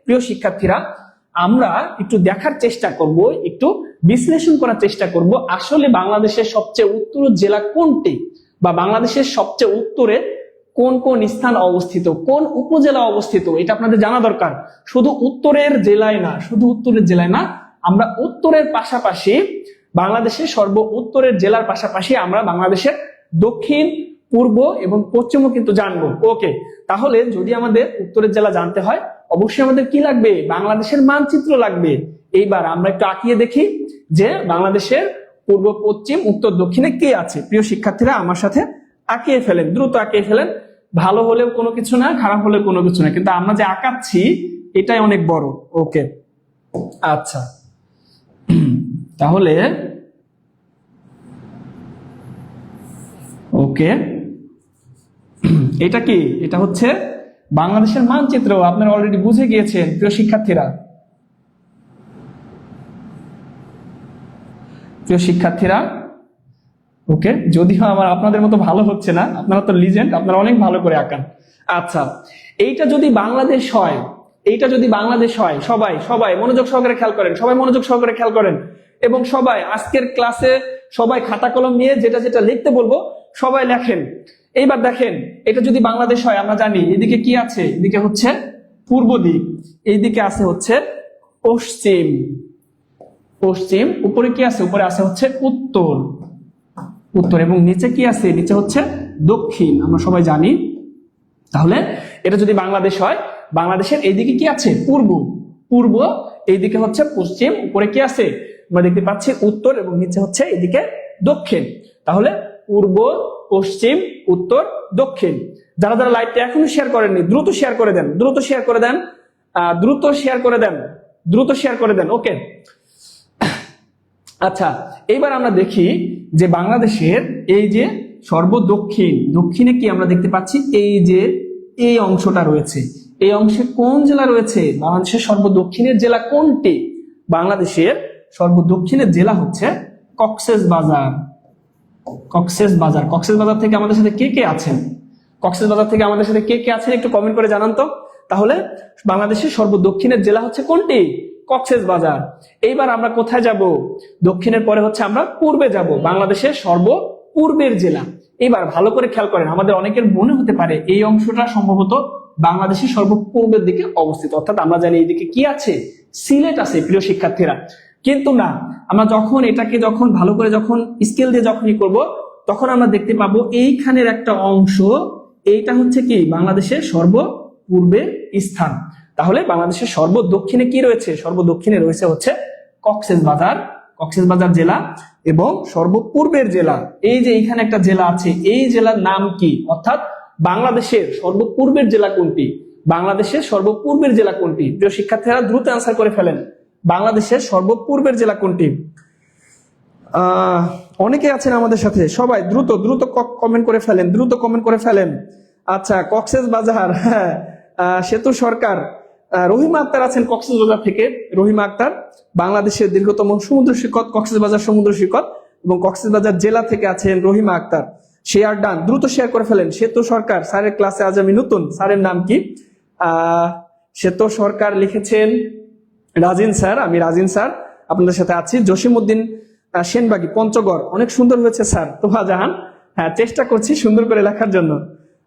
প্রিয় শিক্ষার্থীরা, আমরা একটু দেখার চেষ্টা করব, একটু বিশ্লেষণ করার চেষ্টা করব আসলে বাংলাদেশের সবচেয়ে উত্তরের জেলা কোনটি, বা বাংলাদেশের সবচেয়ে উত্তরে কোন কোন স্থান অবস্থিত, কোন উপজেলা অবস্থিত, এটা আপনাদের জানা দরকার। শুধু উত্তরের জেলায় না, শুধু উত্তরের জেলায় না, আমরা উত্তরের পাশাপাশি বাংলাদেশের সর্ব উত্তরের জেলার পাশাপাশি আমরা বাংলাদেশের দক্ষিণ, পূর্ব এবং পশ্চিমও কিন্তু জানবো। ওকে, তাহলে যদি আমাদের উত্তরের জেলা জানতে হয় অবশ্যই আমাদের কি লাগবে? বাংলাদেশের মানচিত্র লাগবে। এইবার আমরা একটু আঁকিয়ে দেখি যে বাংলাদেশের পূর্ব, পশ্চিম, উত্তর, দক্ষিণে কে আছে। প্রিয় শিক্ষার্থীরা আমার সাথে আঁকিয়ে ফেলেন, দ্রুত আঁকিয়ে ফেলেন। ভালো হলেও কোনো কিছু না, খারাপ হলেও কোনো কিছু না, কিন্তু আমরা যে আঁকাচ্ছি এটাই অনেক বড়। ওকে, আচ্ছা, তাহলে ওকে, এটা কি? এটা হচ্ছে বাংলাদেশের মানচিত্র। আপনারা অলরেডি বুঝে গিয়েছেন প্রিয় শিক্ষার্থীরা। প্রিয় শিক্ষার্থীরা, ওকে, যদিও আমার আপনাদের মতো ভালো হচ্ছে না, আপনারা তো লিজেন্ড, আপনারা অনেক ভালো করে আঁকান। আচ্ছা, এইটা যদি বাংলাদেশ হয়, এইটা যদি বাংলাদেশ হয়, সবাই সবাই মনোযোগ সহকারে খেয়াল করেন, সবাই মনোযোগ সহকারে খেয়াল করেন, এবং সবাই আজকের ক্লাসে সবাই খাতা কলম নিয়ে যেটা যেটা লিখতে বলবো সবাই লেখেন। এইবার দেখেন, এটা যদি বাংলাদেশ হয়, আমরা জানি এদিকে কি আছে, এদিকে হচ্ছে পূর্ব দিক, এইদিকে আছে হচ্ছে পশ্চিম, পশ্চিম, উপরে কি আছে? উপরে আছে হচ্ছে উত্তর, উত্তর, এবং নিচে কি আছে? নিচে হচ্ছে দক্ষিণ, আমরা সবাই জানি। তাহলে এটা যদি বাংলাদেশ হয়, বাংলাদেশের এইদিকে কি আছে? পূর্ব, পূর্ব, এইদিকে হচ্ছে পশ্চিম, উপরে কি আছে? আমরা দেখতে পাচ্ছি উত্তর, এবং নিচে হচ্ছে এদিকে দক্ষিণ। তাহলে পূর্ব, পশ্চিম, উত্তর, দক্ষিণ। যারা যারা লাইভটা এখনো শেয়ার করেননি দ্রুত শেয়ার করে দেন, দ্রুত শেয়ার করে দেন, দ্রুত শেয়ার করে দেন, দ্রুত শেয়ার করে দেন। ওকে, আচ্ছা, এইবার আমরা দেখি যে বাংলাদেশের এই যে সর্বদক্ষিণ, দক্ষিণে কি আমরা দেখতে পাচ্ছি? এই যে এই অংশটা রয়েছে, এই অংশে কোন জেলা রয়েছে? বাংলাদেশের সর্বদক্ষিণের জেলা কোনটি? বাংলাদেশের সর্বদক্ষিণের জেলা হচ্ছে কক্সবাজার। কক্সবাজার, কক্সবাজার থেকে আমাদের সাথে কে কে আছেন? কক্সবাজার থেকে আমাদের সাথে কে কে আছেন একটু কমেন্ট করে জানান তো। তাহলে বাংলাদেশের সর্বদক্ষিণের জেলা হচ্ছে কোনটি? কক্সবাজার। এইবার আমরা কোথায় যাব? দক্ষিণের পরে হচ্ছে আমরা পূর্বে যাব, বাংলাদেশের সর্বপূর্বের জেলা। এবার ভালো করে খেয়াল করেন, আমাদের অনেকের মনে হতে পারে এই অংশটা সম্ভবত বাংলাদেশের সর্বপূর্বের দিকে অবস্থিত, অর্থাৎ আমরা জানি এইদিকে কি আছে? সিলেট আছে। প্রিয় শিক্ষার্থীরা, কিন্তু না, আমরা যখন এটাকে যখন ভালো করে যখন স্কেল দিয়ে যখনই করব, তখন আমরা দেখতে পাবো এইখানের একটা অংশ, এইটা হচ্ছে কি? বাংলাদেশের সর্বপূর্বের স্থান। তাহলে বাংলাদেশের সর্বদক্ষিণে কি রয়েছে? সর্বদক্ষিণে রয়েছে হচ্ছে কক্সবাজার, কক্সবাজার জেলা, এবং সর্বপূর্বের জেলা এই যে এইখানে একটা জেলা আছে, এই জেলার নাম কি? অর্থাৎ বাংলাদেশের সর্বপূর্বের জেলা কোনটি? বাংলাদেশের সর্বপূর্বের জেলা কোনটি? প্রিয় শিক্ষার্থীরা দ্রুত আনসার করে ফেলেন, বাংলাদেশের সর্বপূর্বের জেলা কোনটি? অনেকে আছেন আমাদের সাথে, সবাই দ্রুত দ্রুত কমেন্ট করে ফেলেন, দ্রুত কমেন্ট করে ফেলেন। আচ্ছা, কক্সবাজার, হ্যাঁ, সেতু সরকার, রহিমা আক্তার আছেন কক্সবাজার থেকে। রহিমা আক্তার বাংলাদেশের দীর্ঘতম সমুদ্র সৈকত কক্সবাজার সমুদ্র সৈকত, এবং কক্সবাজার জেলা থেকে আছেন রহিমা আক্তার। শেয়ার ডান, দ্রুত শেয়ার করে ফেলেন। সেতু সরকার স্যারের ক্লাসে আজ আমি নতুন, স্যারের নাম কি? সেতু সরকার লিখেছেন রাজিন স্যার, আমি রাজিন স্যার আপনাদের সাথে আছি। জসিমউদ্দিন সেনবাগি পঞ্চগড়, অনেক সুন্দর হয়েছে স্যার। তোহা জাহান, হ্যাঁ, চেষ্টা করছি সুন্দর করে লেখার জন্য।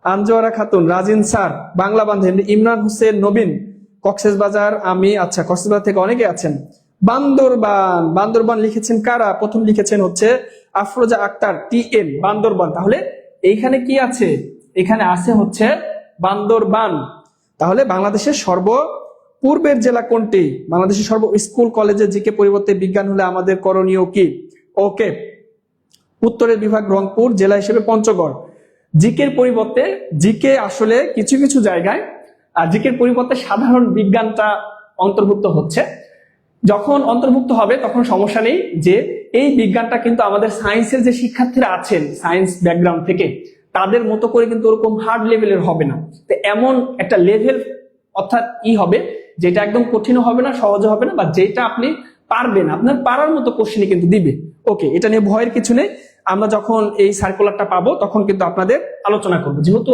আনজোয়ারা খাতুন, রাজিন স্যার বাংলা বান্ধব। ইমরান হোসেন নবীন কক্সবাজার, আমি, আচ্ছা, কক্সবাজার থেকে অনেকে আছেন। বান্দরবান, বান্দরবান লিখেছেন কারা? প্রথম লিখেছেন হচ্ছে আফরোজা আক্তার TN, বান্দরবান। তাহলে এইখানে কি আছে? এখানে আছে হচ্ছে বান্দরবান। তাহলে বাংলাদেশের সর্বপূর্বের জেলা কোনটি? বাংলাদেশের সর্ব স্কুল কলেজে জিকে পরিবর্তে বিজ্ঞান হলে আমাদের করণীয় কি? ওকে, উত্তরের বিভাগ রংপুর, জেলা হিসেবে পঞ্চগড়। জিকের পরিবর্তে, জিকে আসলে কিছু কিছু জায়গায় জিকের পরিবর্তে সাধারণ বিজ্ঞানটা অন্তর্ভুক্ত হচ্ছে। যখন অন্তর্ভুক্ত হবে তখন সমস্যা নেই, যে এই বিজ্ঞানটা কিন্তু আমাদের সায়েন্সের যে শিক্ষার্থীরা আছেন সায়েন্স ব্যাকগ্রাউন্ড থেকে তাদের মতো করে কিন্তু ওরকম হার্ড লেভেলের হবে না। তো এমন একটা লেভেল, অর্থাৎ হবে যেটা একদম কঠিনও হবে না, সহজও হবে না, বা যেটা আপনি পারবেন, আপনার পারার মতো কোশ্চেনই কিন্তু দিবে। ওকে, এটা নিয়ে ভয়ের কিছু নেই। আমরা যখন এই সার্কুলারটা পাবো তখন কিন্তু আপনাদের আলোচনা করবো। যেহেতু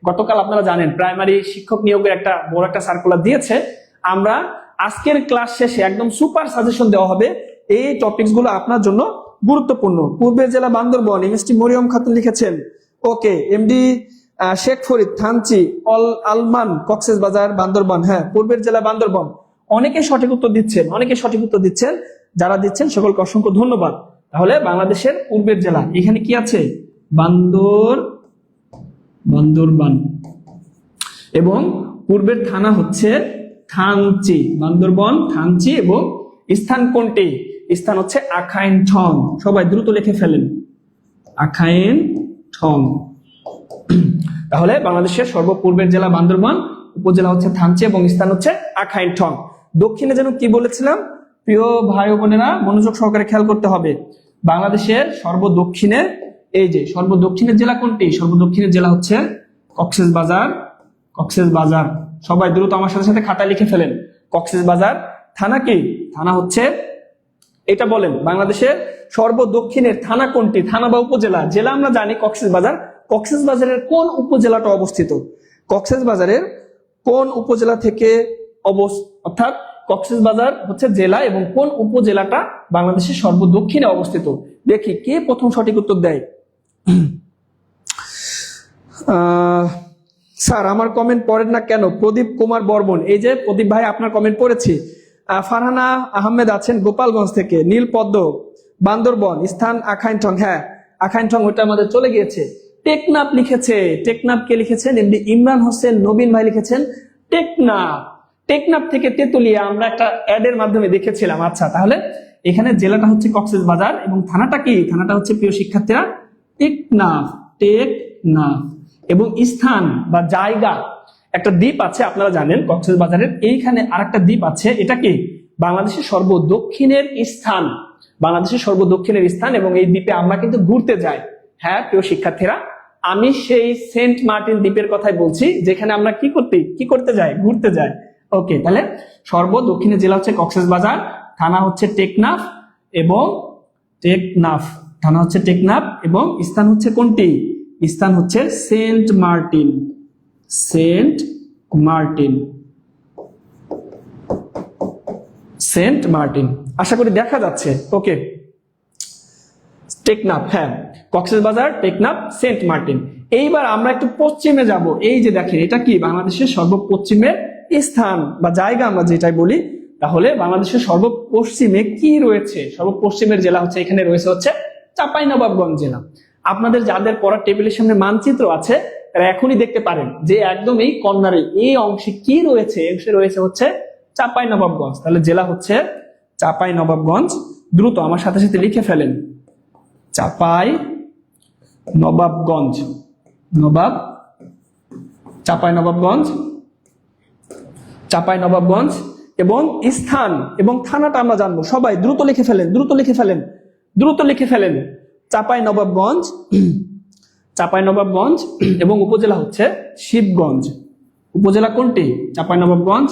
গতকাল আপনারা জানেন প্রাইমারি শিক্ষক নিয়োগের একটা বড় একটা সার্কুলার দিয়েছে, আমরা আজকের ক্লাস শেষে একদম সুপার সাজেশন দেওয়া হবে। এই টপিকস গুলো আপনার জন্য গুরুত্বপূর্ণ। পূর্বের জেলা বান্দরবন, এমএসটি মরিয়ম খাতুন লিখেছেন। ওকে, এমডি শেখ ফরিদ থানচি আলমান কক্সবাজার বান্দরবান। হ্যাঁ, পূর্বের জেলা বান্দরবান। অনেকে সঠিক উত্তর দিচ্ছেন, যারা দিচ্ছেন সকলকে অসংখ্য ধন্যবাদ। তাহলে বাংলাদেশের পূর্বের জেলা এখানে কি আছে? বান্দরবান। এবং পূর্বের থানা হচ্ছে থানচি, বান্দরবান থানচি। এবং স্থান কোনটি? স্থান হচ্ছে আখাইন ঠং। সবাই দ্রুত লিখে ফেলেন, আখাইন ঠং। তাহলে বাংলাদেশের সর্বপূর্বের জেলা বান্দরবান, উপজেলা হচ্ছে থানচি এবং স্থান হচ্ছে আখাইন ঠং। দক্ষিণে যেন কি বলেছিলাম প্রিয় ভাই ও বোনেরা, মনোযোগ সহকারে খেয়াল করতে হবে। বাংলাদেশের সর্বদক্ষিণে, এই যে সর্বদক্ষিণের জেলা কোনটি? সর্বদক্ষিণের জেলা হচ্ছে কক্সবাজার। সবাই দ্রুত আমার সাথে সাথে খাতায় লিখে ফেলেন, কক্সবাজার। থানা কি? থানা হচ্ছে, এটা বলেন, বাংলাদেশের সর্বদক্ষিণের থানা কোনটি? থানা বা উপজেলা? জেলা আমরা জানি কক্সবাজার। কক্সবাজারের কোন উপজেলাটা অবস্থিত? কক্সবাজারের কোন উপজেলা থেকে অর্থাৎ কক্সবাজার হচ্ছে জেলা এবং কোন উপজেলাটা বাংলাদেশের সর্বদক্ষিণে অবস্থিত? দেখি কে প্রথম সঠিক উত্তর দেয়। স্যার আমার কমেন্ট পড়েন না কেন? প্রদীপ কুমার বর্মন। এই যে প্রদীপ ভাই, আপনার কমেন্ট পড়েছি। ফারহানা আহমেদ আছেন গোপালগঞ্জ থেকে। নীলপদ্ম বান্দরবন, স্থান আখাইনঠং। হ্যাঁ, আখাইনঠং ওটা আমাদের চলে গিয়েছে। টেকনাফ লিখেছে। টেকনাফ কে লিখেছেন? এমডি ইমরান হোসেন নবীন ভাই লিখেছেন টেকনাফ থেকে তেতুলিয়া আমরা একটা অ্যাড এর মাধ্যমে দেখেছিলাম। আচ্ছা, তাহলে এখানে জেলাটা হচ্ছে কক্সবাজার এবং থানাটা কি? থানাটা হচ্ছে প্রিয় শিক্ষার্থীরা টেকনাফ। এবং স্থান বা জায়গা, একটা দ্বীপ আছে আপনারা জানেন কক্সবাজারের, এইখানে আরেকটা দ্বীপ আছে। এটা কি? বাংলাদেশের সর্বদক্ষিণের স্থান। এবং এই দ্বীপে আমরা কিন্তু ঘুরতে যাই। হ্যাঁ প্রিয় শিক্ষার্থীরা, আমি সেই সেন্ট মার্টিন দ্বীপের কথাই বলছি, যেখানে আমরা কি করতে যাই? ঘুরতে যাই। ওকে, তাহলে সর্বদক্ষিণের জেলা হচ্ছে কক্সবাজার, থানা হচ্ছে টেকনাফ এবং স্থান হচ্ছে কোনটি? স্থান হচ্ছে সেন্ট মার্টিন। আশা করি দেখা যাচ্ছে। ওকে, টেকনাফ, হ্যাঁ, কক্সবাজার, টেকনাফ, সেন্ট মার্টিন। এইবার আমরা একটু পশ্চিমে যাব। এই যে দেখেন, এটা কি? বাংলাদেশের সর্বপশ্চিমের স্থান বা জায়গা আমরা যেটাই বলি। তাহলে বাংলাদেশের সর্বপশ্চিমে কি রয়েছে? সর্বপশ্চিমের জেলা হচ্ছে, এখানে রয়েছে হচ্ছে চাঁপাইনবাবগঞ্জ জেলা। আপনাদের যাদের পড়ার টেবিলের সামনে মানচিত্র আছে তারা এখনই দেখতে পারেন যে একদম এই কর্নারে এই অংশে কি রয়েছে? অংশে রয়েছে হচ্ছে চাঁপাইনবাবগঞ্জ। তাহলে জেলা হচ্ছে চাঁপাইনবাবগঞ্জ। দ্রুত আমার সাথে সাথে লিখে ফেলেন, চাঁপাইনবাবগঞ্জ। এবং স্থান এবং থানাটা আমরা জানবো। সবাই দ্রুত লিখে ফেলেন, চাঁপাইনবাবগঞ্জ। এবং উপজেলা হচ্ছে শিবগঞ্জ। উপজেলা কোনটি? চাঁপাইনবাবগঞ্জ,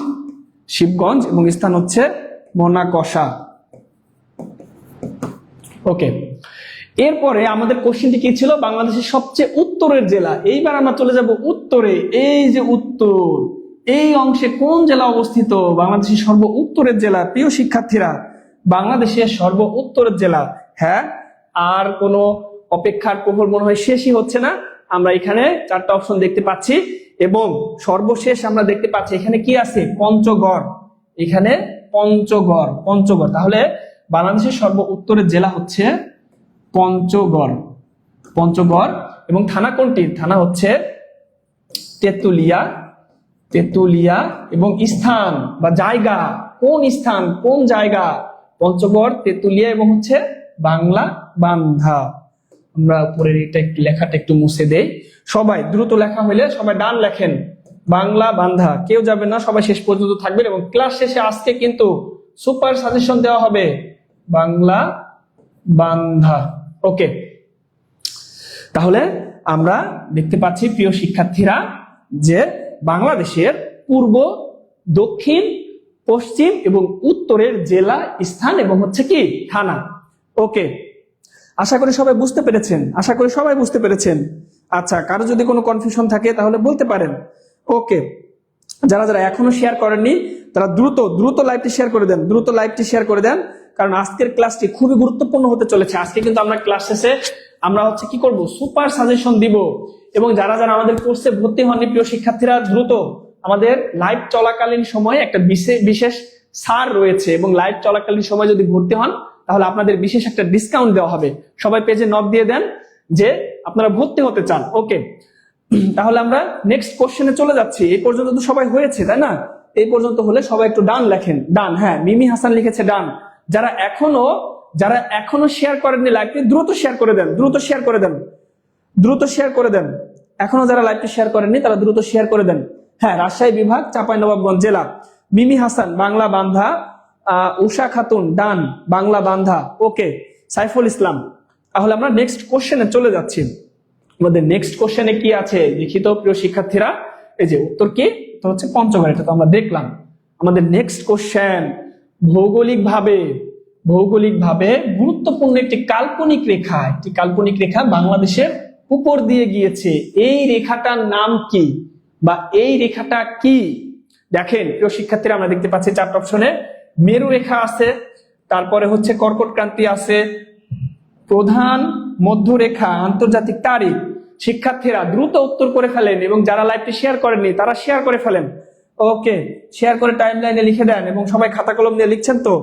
শিবগঞ্জ। এবং স্থান হচ্ছে মোনাকষা। ওকে, এরপরে আমাদের কোশ্চেনটি কি ছিল? বাংলাদেশের সবচেয়ে উত্তরের জেলা। এইবার আমরা চলে যাব উত্তরে। এই যে উত্তর, এই অংশে কোন জেলা অবস্থিত? বাংলাদেশের সর্ব উত্তরের জেলা। প্রিয় শিক্ষার্থীরা, বাংলাদেশের সর্ব উত্তরের জেলা। হ্যাঁ, আর কোনো অপেক্ষার প্রহর মনে হয় শেষই হচ্ছে না। আমরা এখানে 4টা অপশন দেখতে পাচ্ছি এবং সর্বশেষ আমরা দেখতে পাচ্ছি এখানে কি আছে? পঞ্চগড়। এখানে পঞ্চগড়। তাহলে বাংলাদেশের সর্ব উত্তরের জেলা হচ্ছে পঞ্চগড়। এবং থানা কোনটি? থানা হচ্ছে তেতুলিয়া। এবং স্থান বা জায়গা, কোন জায়গা? পঞ্চগড়, তেতুলিয়া এবং হচ্ছে বাংলা বান্ধা। আমরা উপরের লেখাটা একটু মুছে দেই। সবাই দ্রুত লেখা হইলে সবাই ডান লেখেন, বাংলা বান্ধা। কেউ যাবেন না, সবাই শেষ পর্যন্ত থাকবেন। এবং ক্লাস শেষে আজকে কিন্তু সুপার সাজেশন দেওয়া হবে, বাংলা বান্ধা। ওকে, তাহলে আমরা দেখতে পাচ্ছি প্রিয় শিক্ষার্থীরা যে বাংলাদেশের পূর্ব, দক্ষিণ, পশ্চিম এবং উত্তরের জেলা, স্থান এবং হচ্ছে কি থানা। ওকে, আশা করি সবাই বুঝতে পেরেছেন। আচ্ছা, কারো যদি কোনো কনফিউশন থাকে তাহলে বলতে পারেন। ওকে, যারা যারা এখনো শেয়ার করেননি তারা দ্রুত দ্রুত লাইভটি শেয়ার করে দেন, দ্রুত লাইভটি শেয়ার করে দেন, কারণ আজকের ক্লাসটি খুবই গুরুত্বপূর্ণ হতে চলেছে। আজকে কিন্তু আমরা ক্লাস শেষে আমরা হচ্ছে কি করব, সুপার সাজেশন দিব। এবং যারা যারা আমাদের কোর্সে ভর্তি হননি প্রিয় শিক্ষার্থীরা, দ্রুত আমাদের লাইভ চলাকালীন সময়ে একটা বিশেষ ছাড় রয়েছে, এবং লাইভ চলাকালীন সময় যদি ভর্তি হন তাহলে আপনাদের বিশেষ একটা ডিসকাউন্ট দেওয়া হবে। সবাই পেজে নক দিয়ে দেন যে আপনারা ভর্তি হতে চান। ওকে, তাহলে আমরা নেক্সট কোশ্চেনে চলে যাচ্ছি। এই পর্যন্ত তো সবাই হয়েছে, তাই না? এই পর্যন্ত হলে সবাই একটু ডান লেখেন, ডান। হ্যাঁ, মিমি হাসান লিখেছে ডান। যারা এখনো শেয়ার করেননি লাইভটি, দ্রুত শেয়ার করে দেন, দ্রুত শেয়ার করে দেন, দ্রুত শেয়ার করে দেন। এখনো যারা লাইভটি শেয়ার করেননি তারা দ্রুত শেয়ার করে দেন। হ্যাঁ, রাজশাহী বিভাগ, চাঁপাইনবাবগঞ্জ জেলা। মিমি হাসান বাংলা বান্ধা, উষা খাতুন ডান, বাংলা বান্ধা। ওকে, সাইফুল ইসলাম। তাহলে আমরা নেক্সট কোশ্চেনে চলে যাচ্ছি। আমাদের নেক্সট কোশ্চেনে কি আছে দেখি তো প্রিয় শিক্ষার্থীরা। এই যে উত্তর কি, তো হচ্ছে পঞ্চগড়, এটা তো আমরা দেখলাম। আমাদের নেক্সট কোশ্চেন, ভৌগোলিকভাবে গুরুত্বপূর্ণ একটি কাল্পনিক রেখা বাংলাদেশের উপর দিয়ে গিয়েছে। এই রেখাটার নাম কি, বা এই রেখাটা কি? দেখেন প্রিয় শিক্ষার্থীরা, আমরা দেখতে পাচ্ছি চারটা অপশনে মেরু রেখা আছে, তারপরে হচ্ছে কর্কট ক্রান্তি আছে, প্রধান মধ্যরেখা, আন্তর্জাতিক তারিখ। শিক্ষার্থীরা দ্রুত উত্তর করে ফেলেন, এবং যারা লাইভটি শেয়ার করেননি তারা শেয়ার করে ফেলেন। ওকে, শেয়ার করে টাইমলাইনে লিখে দেন, এবং সবাই খাতা কলম দিয়ে লিখছেন তো?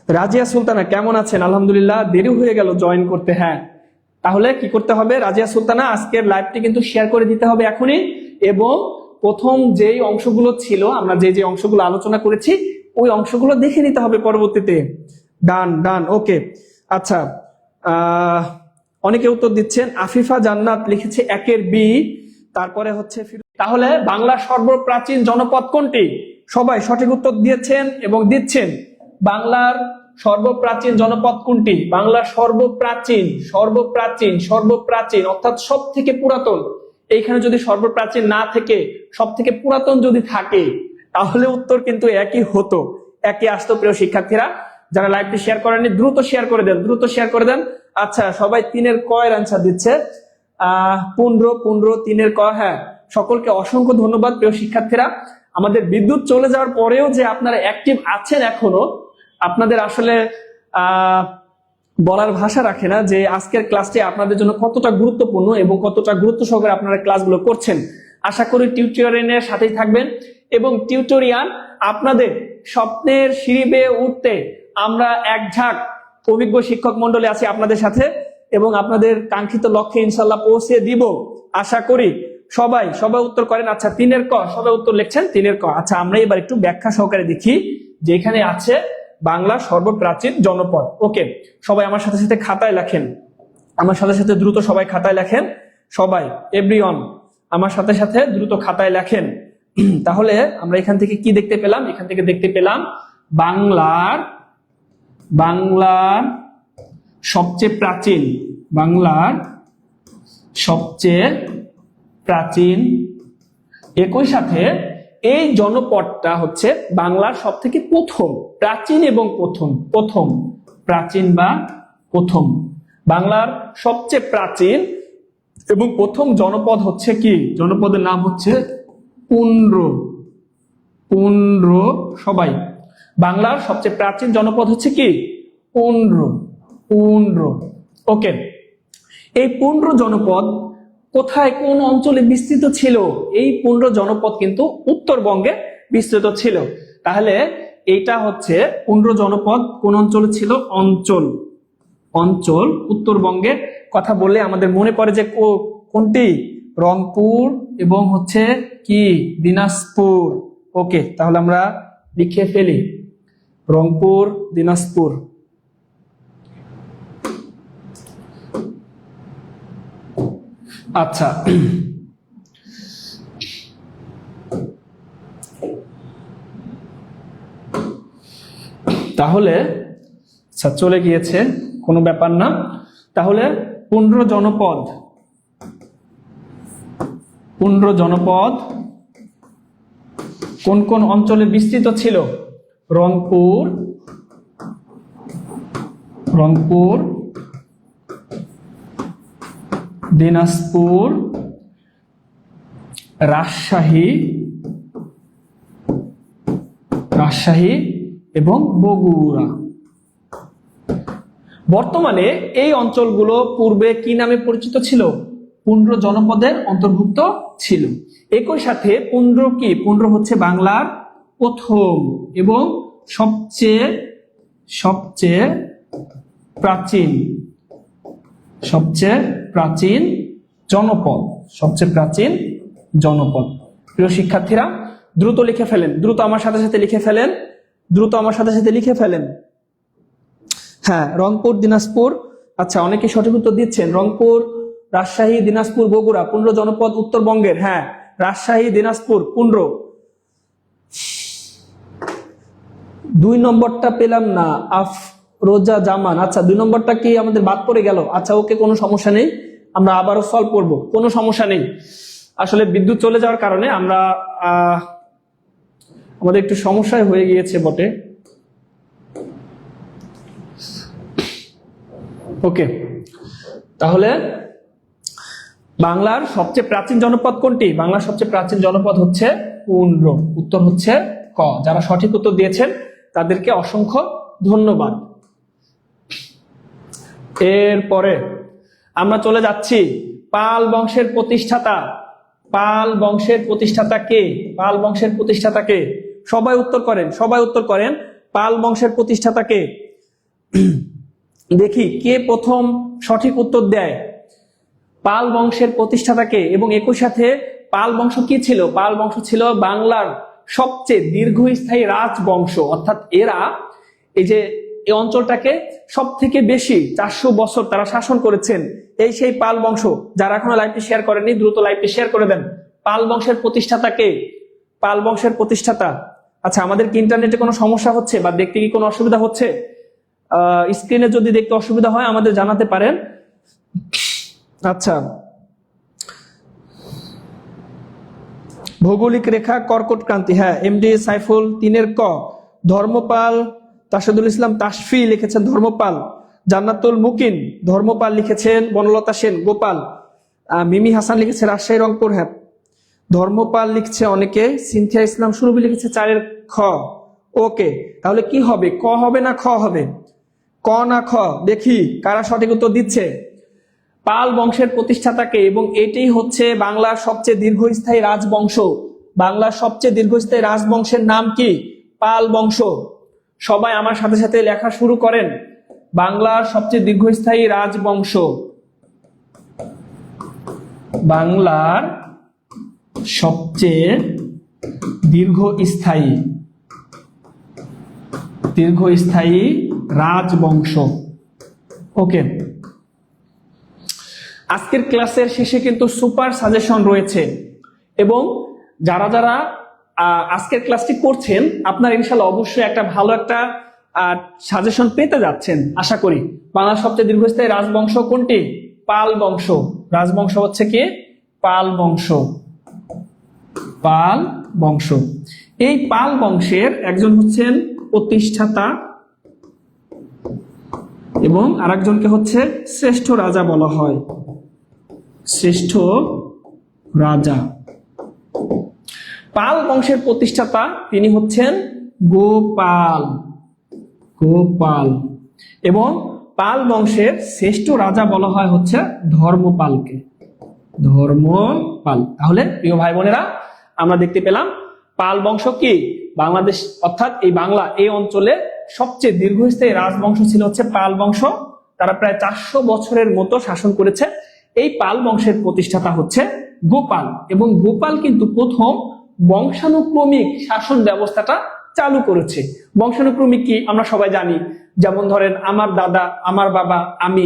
রাজিয়া সুলতানা কেমন আছেন? আলহামদুলিল্লাহ, দেরি হয়ে গেল জয়েন করতে। হ্যাঁ, তাহলে কি করতে হবে রাজিয়া সুলতানা, আজকের লাইভটি কিন্তু শেয়ার করে দিতে হবে এখনই, এবং প্রথম যেই অংশগুলো ছিল, আমরা যে অংশগুলো আলোচনা করেছি ওই অংশগুলো দেখে নিতে হবে পরবর্তীতে। ডান ডান। ওকে, আচ্ছা, অনেকে উত্তর দিচ্ছেন। আফিফা জান্নাত লিখেছে 1-এর বি, তারপরে হচ্ছে। তাহলে বাংলার সর্বপ্রাচীন জনপদ কোনটি? সবাই সঠিক উত্তর দিয়েছেন এবং দিচ্ছেন। বাংলার সর্বপ্রাচীন জনপদ কোনটি? বাংলার সর্বপ্রাচীন অর্থাৎ সব থেকে পুরাতন। এইখানে যদি সর্বপ্রাচীন না থেকে সব থেকে পুরাতন যদি থাকে তাহলে উত্তর কিন্তু একই হতো, একই আসতো। প্রিয় শিক্ষার্থীরা, যারা লাইভটি শেয়ার করেননি দ্রুত শেয়ার করে দেন, দ্রুত শেয়ার করে দেন। আচ্ছা, সবাই 3-এর ক এর আনসার দিচ্ছে। 15 3-এর ক। হ্যাঁ, সকলকে অসংখ্য ধন্যবাদ প্রিয় শিক্ষার্থীরা। আমাদের বিদ্যুৎ চলে যাওয়ার পরেও যে আপনারা অ্যাক্টিভ আছেন এখনো, আপনাদের আসলে বলার ভাষা রাখে না যে আজকের ক্লাসটি আপনাদের জন্য কতটা গুরুত্বপূর্ণ এবং কতটা গুরুত্ব সহকারে আপনারা ক্লাসগুলো করছেন। আশা করি টিউটোরিয়ালের সাথেই থাকবেন, এবং টিউটোরিয়াল আপনাদের স্বপ্নের সিঁড়ি বেয়ে উঠতে আমরা এক ঝাঁক অভিজ্ঞ শিক্ষক মন্ডলী আছি আপনাদের সাথে, এবং আপনাদের কাঙ্ক্ষিত লক্ষ্যে ইনশাল্লাহ পৌঁছে দিব আশা করি। সবাই উত্তর করেন। আচ্ছা, 3-এর ক, সবাই উত্তর লিখছেন 3-এর ক। আচ্ছা, আমরা এবার একটু ব্যাখ্যা সহকারে দেখি যে এখানে আছে বাংলার সর্বপ্রাচীন জনপদ। ওকে, সবাই আমার সাথে সাথে খাতায় লেখেন, আমার সাথে সাথে দ্রুত সবাই খাতায় লেখেন। সবাই এভরিওয়ান আমার সাথে সাথে দ্রুত খাতায় লেখেন। তাহলে আমরা এখান থেকে কি দেখতে পেলাম? এখান থেকে দেখতে পেলাম বাংলার সবচেয়ে প্রাচীন, একই সাথে এই জনপদটা হচ্ছে বাংলার সব থেকে প্রথম, প্রাচীন এবং প্রথম প্রাচীন বা প্রথম, বাংলার সবচেয়ে প্রাচীন এবং প্রথম জনপদ হচ্ছে কি? জনপদের নাম হচ্ছে পুন্ড্র। সবাই, বাংলার সবচেয়ে প্রাচীন জনপদ হচ্ছে কি? পুন্ড্র। ওকে, এই পুন্ড্র জনপদ কোথায়, কোন অঞ্চলে বিস্তৃত ছিল? এই পুন্ড্র জনপদ কিন্তু উত্তরবঙ্গে বিস্তৃত ছিল। তাহলে এইটা হচ্ছে পুন্ড্র জনপদ কোন অঞ্চলে ছিল? অঞ্চল উত্তরবঙ্গের কথা বললে আমাদের মনে পড়ে যে কোনটি? রংপুর এবং হচ্ছে কি? দিনাজপুর। ওকে, তাহলে আমরা লিখে ফেলি রংপুর, দিনাজপুর। আচ্ছা, তাহলে আচ্ছা চলে গিয়েছে, কোনো ব্যাপার না। তাহলে পুন্ড্র জনপদ কোন কোন অঞ্চলে বিস্তৃত ছিল? রংপুর, দিনাজপুর রাজশাহী রাজশাহী এবং বগুড়া। বর্তমানে এই অঞ্চলগুলো পূর্বে কি নামে পরিচিত ছিল? পুন্ড্র জনপদের অন্তর্ভুক্ত ছিল। একই সাথে পুন্ড্র কি? পুন্ড্র হচ্ছে বাংলার প্রথম এবং সবচেয়ে সবচেয়ে প্রাচীন সবচেয়ে প্রাচীন জনপদ, সবচেয়ে প্রাচীন জনপদ। প্রিয় শিক্ষার্থীরা, দ্রুত লিখে ফেলেন, দ্রুত আমার সাথে সাথে লিখে ফেলেন, দ্রুত আমার সাথে সাথে লিখে ফেলেন। হ্যাঁ, রংপুর, দিনাজপুর। আচ্ছা, অনেকে সঠিক উত্তর দিচ্ছেন। রংপুর, রাজশাহী, দিনাজপুর, বগুড়া 15 জনপদ উত্তরবঙ্গের। হ্যাঁ, রাজশাহী, দিনাজপুর 15। 2 নম্বরটা পেলাম না, আফরোজা জামান। আচ্ছা, 2 নম্বরটা কি আমাদের বাদ পড়ে গেল? আচ্ছা, ওকে, কোনো সমস্যা নেই, আমরা আবারও সলভ করব, কোনো সমস্যা নেই। আসলে বিদ্যুৎ চলে যাওয়ার কারণে আমরা আমাদের একটু সমস্যায় হয়ে গিয়েছে বটে। ওকে, তাহলে বাংলার সবচেয়ে প্রাচীন জনপদ কোনটি? বাংলার সবচেয়ে প্রাচীন জনপদ হচ্ছে পুন্ড্র। উত্তর হচ্ছে ক। যারা সঠিক উত্তর দিয়েছেন তাদেরকে অসংখ্য ধন্যবাদ। এরপরে আমরা চলে যাচ্ছি পাল বংশের প্রতিষ্ঠাতা। পাল বংশের প্রতিষ্ঠাতা কে? পাল বংশের প্রতিষ্ঠাতা কে? সবাই উত্তর করেন, সবাই উত্তর করেন। পাল বংশের প্রতিষ্ঠাতা কে? দেখি কে প্রথম সঠিক উত্তর দেয়। পাল বংশের প্রতিষ্ঠাতা কে? এবং একই সাথে পাল বংশ কি ছিল? পাল বংশ ছিল বাংলার সবচেয়ে দীর্ঘস্থায়ী রাজবংশ। অর্থাৎ এরা এই যে এই অঞ্চলটাকে সব থেকে বেশি 400 বছর তারা শাসন করেছেন। এই সেই পাল বংশ। যারা এখনো লাইভটি শেয়ার করেনি, দ্রুত লাইভটি শেয়ার করে দেন। পাল বংশের প্রতিষ্ঠাতা কে? পাল বংশের প্রতিষ্ঠাতা। আচ্ছা, আমাদের কি ইন্টারনেটে কোনো সমস্যা হচ্ছে বা দেখতে কি কোনো অসুবিধা হচ্ছে? স্ক্রিনে যদি দেখতে অসুবিধা হয় আমাদের জানাতে পারেন। আচ্ছা, ভৌগোলিক রেখা কর্কট ক্রান্তি। হ্যাঁ, এমডি সাইফুল 3-এর ক। ধর্মপাল, তাশাদুল ইসলাম তাশফি লিখেছেন ধর্মপাল। জান্নাতুল মুকিন ধর্মপাল লিখেছেন। বনলতা সেন গোপাল। মিমি হাসান লিখেছে রাজশাহী, রংপুর। হ্যাঁ, ধর্মপাল লিখছে অনেকে। সিনথিয়া ইসলাম সুরভি লিখেছে 4-এর খ। ওকে, তাহলে কি হবে? ক হবে না খ হবে? ক না খ? দেখি কারা সঠিক উত্তর দিচ্ছে। পাল বংশের প্রতিষ্ঠাতাকে, এবং এটাই হচ্ছে বাংলার সবচেয়ে দীর্ঘস্থায়ী রাজবংশ। বাংলার সবচেয়ে দীর্ঘস্থায়ী রাজবংশের নাম কি? পাল বংশ। সবাই আমার সাথে সাথে লেখা শুরু করেন। বাংলার সবচেয়ে দীর্ঘস্থায়ী রাজবংশ, বাংলার সবচেয়ে দীর্ঘস্থায়ী রাজবংশ। ওকে, আজকের ক্লাসের শেষে কিন্তু সুপার সাজেশন রয়েছে, এবং যারা যারা আজকের ক্লাসটি করছেন আপনারা ইনশাআল্লাহ অবশ্যই একটা ভালো একটা সাজেশন পেতে যাচ্ছেন আশা করি। বাংলার সবচেয়ে দীর্ঘস্থায়ী রাজবংশ কোনটি? পাল বংশ। রাজবংশ হচ্ছে কি? পাল বংশ। পাল বংশ। এই পাল বংশের একজন হচ্ছেন প্রতিষ্ঠাতা এবং আরেকজনকে হচ্ছে শ্রেষ্ঠ রাজা বলা হয়। শ্রেষ্ঠ রাজা। পাল বংশের প্রতিষ্ঠাতা তিনি হচ্ছেন গোপাল। গোপাল। এবং পাল বংশের শ্রেষ্ঠ রাজা বলা হয় হচ্ছে ধর্মপালকে। ধর্মপাল। তাহলে প্রিয় ভাই বোনেরা, আমরা দেখতে পেলাম পাল বংশ কি? বাংলাদেশ অর্থাৎ এই বাংলা এই অঞ্চলে সবচেয়ে দীর্ঘস্থায়ী রাজবংশ ছিল হচ্ছে পাল বংশ। তারা প্রায় 400 বছরের মতো শাসন করেছে। এই পাল বংশের প্রতিষ্ঠাতা হচ্ছে গোপাল, এবং গোপাল কিন্তু প্রথম বংশানুক্রমিক শাসন ব্যবস্থাটা চালু করেছে। বংশানুক্রমিক কি আমরা সবাই জানি, যেমন ধরেন আমার দাদা, আমার বাবা, আমি,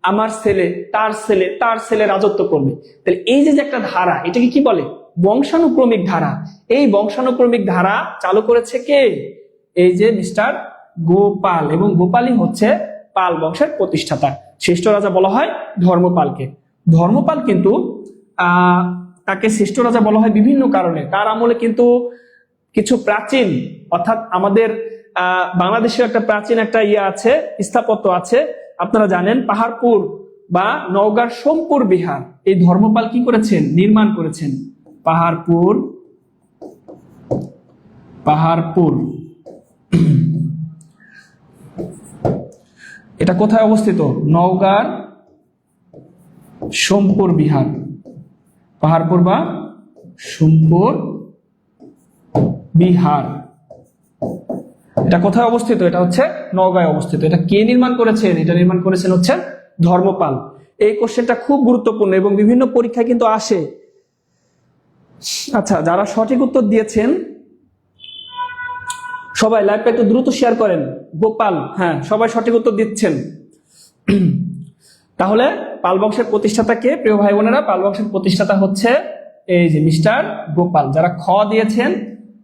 আমার ছেলে, তার ছেলে, তার ছেলে রাজত্ব করবে। তাহলে এই যে একটা ধারা, এটাকে কি বলে? বংশানুক্রমিক ধারা। এই বংশানুক্রমিক ধারা চালু করেছে কে? এই যে মিস্টার গোপাল, এবং গোপালই হচ্ছে পাল বংশের প্রতিষ্ঠাতা। শ্রেষ্ঠ রাজা বলা হয় ধর্মপালকে। ধর্মপাল কিন্তু তাকে শ্রেষ্ঠ রাজা বলা হয় বিভিন্ন কারণে। তার আমলে কিন্তু কিছু প্রাচীন, অর্থাৎ আমাদের বাংলাদেশের একটা প্রাচীন একটা আছে, স্থাপত্য আছে। আপনারা জানেন পাহাড়পুর বা নওগাঁর সোমপুর বিহার এই ধর্মপাল কি করেছেন? নির্মাণ করেছেন। পাহাড়পুর, পাহাড়পুর এটা কোথায় অবস্থিত? নওগাঁর সোমপুর বিহার। পাহাড়পুর বা সোমপুর বিহার এটা কোথায় অবস্থিত? এটা হচ্ছে নওগাঁয় অবস্থিত। এটা কে নির্মাণ করেছেন? এটা নির্মাণ করেছেন হচ্ছে ধর্মপাল। এই কোশ্চেনটা খুব গুরুত্বপূর্ণ এবং বিভিন্ন পরীক্ষায় কিন্তু আসে। আচ্ছা, যারা সঠিক উত্তর দিয়েছেন সবাই লাইভটা একটু দ্রুত শেয়ার করেন। গোপাল, হ্যাঁ সবাই সঠিক উত্তর দিচ্ছেন। তাহলে পাল বংশের প্রতিষ্ঠাতা কে? প্রিয় ভাই বোনেরা, পাল বংশের প্রতিষ্ঠাতা হচ্ছে এই যে মিস্টার গোপাল। যারা খ দিয়েছেন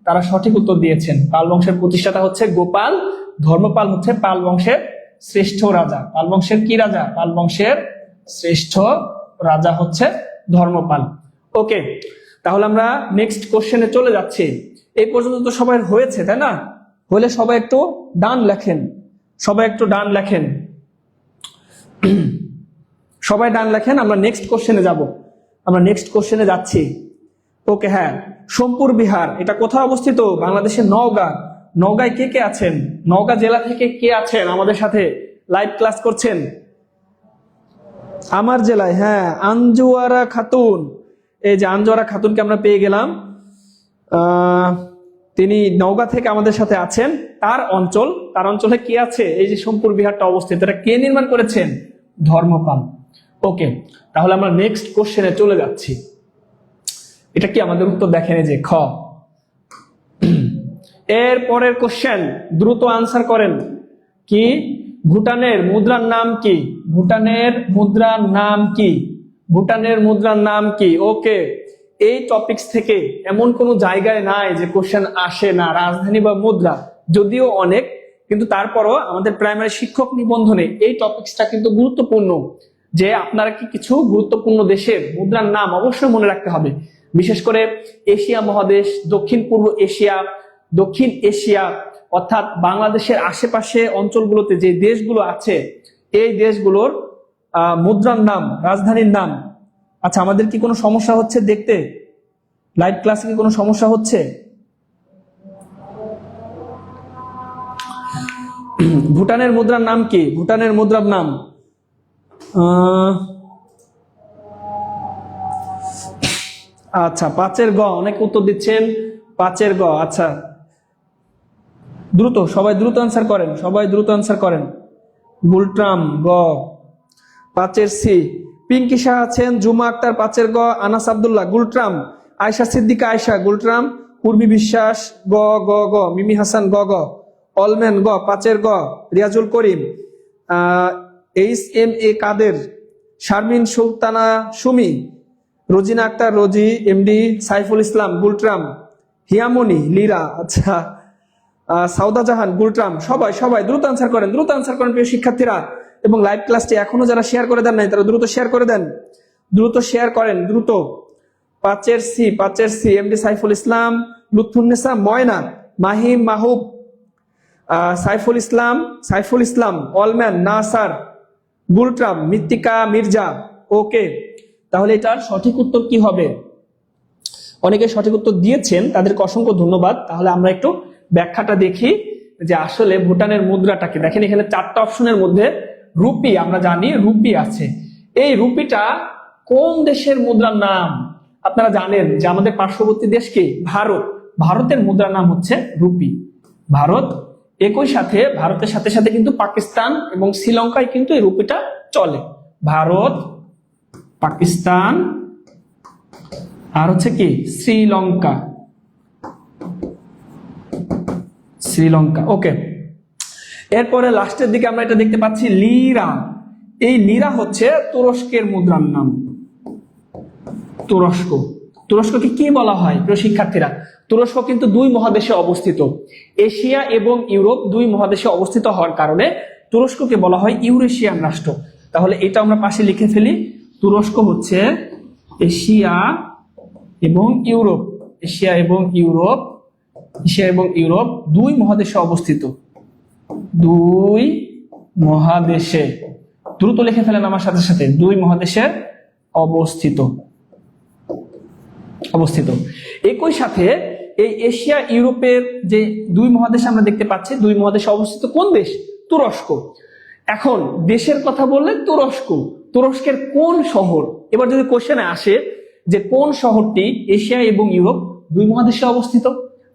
তারা সঠিক উত্তর দিয়েছেন। পাল বংশের প্রতিষ্ঠাতা হচ্ছে গোপাল। ধর্মপাল হচ্ছে পাল বংশের শ্রেষ্ঠ রাজা। পাল বংশের কি রাজা? পাল বংশের শ্রেষ্ঠ রাজা হচ্ছে ধর্মপাল। ওকে, তাহলে আমরা নেক্সট কোশ্চেনে চলে যাচ্ছি। এই পর্যন্ত তো সবাই হয়েছে, তাই না? হলে সবাই একটু ডান লেখেন, সবাই একটু ডান লেখেন, সবাই ডান লেখেন। আমরা নেক্সট কোশ্চেনে যাব, আমরা নেক্সট কোশ্চেনে যাচ্ছি। ওকে, হ্যাঁ সোমপুর বিহার এটা কোথায় অবস্থিত? বাংলাদেশের নওগাঁ। নওগাঁয় কে কে আছেন? নওগাঁ জেলা থেকে কে আছেন আমাদের সাথে লাইভ ক্লাস করছেন? আমার জেলায়, হ্যাঁ আঞ্জুয়ারা খাতুন। এই যে আঞ্জুয়ারা খাতুনকে আমরা পেয়ে গেলাম। তিনি নওগাঁ থেকে আমাদের সাথে আছেন। তার অঞ্চলে কি আছে? এই যে সোমপুর বিহারটা অবস্থিত। এটা কে নির্মাণ করেছেন? ধর্মপাল। ওকে, তাহলে আমরা নেক্সট কোশ্চেনে চলে যাচ্ছি। এটা কি আমাদের উত্তর দেখেন, যে খ। এর পরের কোশ্চেন দ্রুত আনসার করেন। কি? ভুটানের মুদ্রার নাম কি? ভুটানের মুদ্রার নাম কি? ভুটানের মুদ্রার নাম কি? ওকে, এই টপিকস থেকে এমন কোনো জায়গায় নাই যে কোশ্চেন আসে না রাজধানী বা মুদ্রা, যদিও অনেক, কিন্তু তারপরও আমাদের প্রাইমারি শিক্ষক নিবন্ধনে এই টপিকসটা কিন্তু গুরুত্বপূর্ণ, যে আপনারা কি কিছু গুরুত্বপূর্ণ দেশের মুদ্রার নাম অবশ্যই মনে রাখতে হবে। বিশেষ করে এশিয়া মহাদেশ, দক্ষিণ পূর্ব এশিয়া, দক্ষিণ এশিয়া অর্থাৎ বাংলাদেশের আশেপাশে অঞ্চলগুলোতে যে দেশগুলো আছে এই দেশগুলোর মুদ্রার নাম, রাজধানীর নাম। আচ্ছা, আমাদের কি কোনো সমস্যা হচ্ছে দেখতে? লাইভ ক্লাসে কি কোনো সমস্যা হচ্ছে? ভুটানের মুদ্রার নাম কি? ভুটানের মুদ্রার নাম আচ্ছা 5-এর গ। অনেক উত্তর দিচ্ছেন 5-এর গ। আচ্ছা, দ্রুত সবাই দ্রুত আনসার করেন, সবাই দ্রুত আনসার করেন। গুলট্রাম গ। 5-এর সি পিঙ্কি শাহ আছেন, জুমা আক্তার 5-এর গ, আনাস আব্দুল্লাহ গুলট্রাম, আয়শা সিদ্দিকা আয়শা গুলট্রাম, পূর্বী বিশ্বাস গ গ গ, মিমি হাসান গ গ, অলম্যান গ 5-এর গ, রিয়াজুল করিম, HMA কাদের, শারমিন সুলতানা সুমি, রোজিনা আক্তার রোজি, MD সাইফুল ইসলাম গুলট্রাম, হিয়ামনি লীরা, আচ্ছা সাউদা জাহান গুলট্রাম। সবাই সবাই দ্রুত আনসার করেন, দ্রুত আনসার করেন প্রিয় শিক্ষার্থীরা। এবং লাইভ ক্লাসটি এখনো যারা শেয়ার করে দেন নাই তারা দ্রুত শেয়ার করে দেন, দ্রুত শেয়ার করেন দ্রুত। 5-এর সি MD সাইফুল ইসলাম, লুৎফুন্নেসা ময়না, মাহিম মাহবুব, সাইফুল ইসলাম, অলম্যান নাসার গুলট্রাম, মৃত্তিকা মির্জা। ওকে, তাহলে এটার সঠিক উত্তর কি হবে? অনেকে সঠিক উত্তর দিয়েছেন, তাদেরকে অসংখ্য ধন্যবাদ। তাহলে আমরা একটু ব্যাখ্যাটা দেখি যে আসলে ভুটানের মুদ্রাটাকে দেখেন। এখানে 4টা অপশনের মধ্যে রুপি, আমরা জানি রুপি আছে। এই রুপিটা কোন দেশের মুদ্রার নাম? আপনারা জানেন যে আমাদের পার্শ্ববর্তী দেশ কি? ভারত। ভারতের মুদ্রার নাম হচ্ছে রুপি, ভারত। একই সাথে ভারতের সাথে সাথে কিন্তু পাকিস্তান এবং শ্রীলঙ্কায় কিন্তু এই রুপিটা চলে। ভারত, পাকিস্তান আর হচ্ছে কি শ্রীলঙ্কা, শ্রীলঙ্কা। ওকে, এরপরে লাস্টের দিকে আমরা এটা দেখতে পাচ্ছি লিরা। এই লিরা হচ্ছে তুরস্কের মুদ্রার নাম। তুরস্ক, তুরস্ককে কি বলা হয় প্রিয় শিক্ষার্থীরা? তুরস্ক কিন্তু 2 মহাদেশে অবস্থিত। এশিয়া এবং ইউরোপ 2 মহাদেশে অবস্থিত হওয়ার কারণে তুরস্ককে বলা হয় ইউরেশিয়ান রাষ্ট্র। তাহলে এটা আমরা পাশে লিখে ফেলি। তুরস্ক হচ্ছে এশিয়া এবং ইউরোপ, এশিয়া এবং ইউরোপ 2 মহাদেশে অবস্থিত। 2 মহাদেশে, দ্রুত লিখে ফেলেন আমার সাথে সাথে, 2 মহাদেশে অবস্থিত। অবস্থিত। একই সাথে এই এশিয়া ইউরোপের যে দুই মহাদেশ আমরা দেখতে পাচ্ছি, দুই মহাদেশে অবস্থিত কোন দেশ? তুরস্ক। এখন দেশের কথা বললে তুরস্ক, তুরস্কের কোন শহর? এবার যদি কোশ্চেনে আসে যে কোন শহরটি এশিয়া এবং ইউরোপ দুই মহাদেশে অবস্থিত,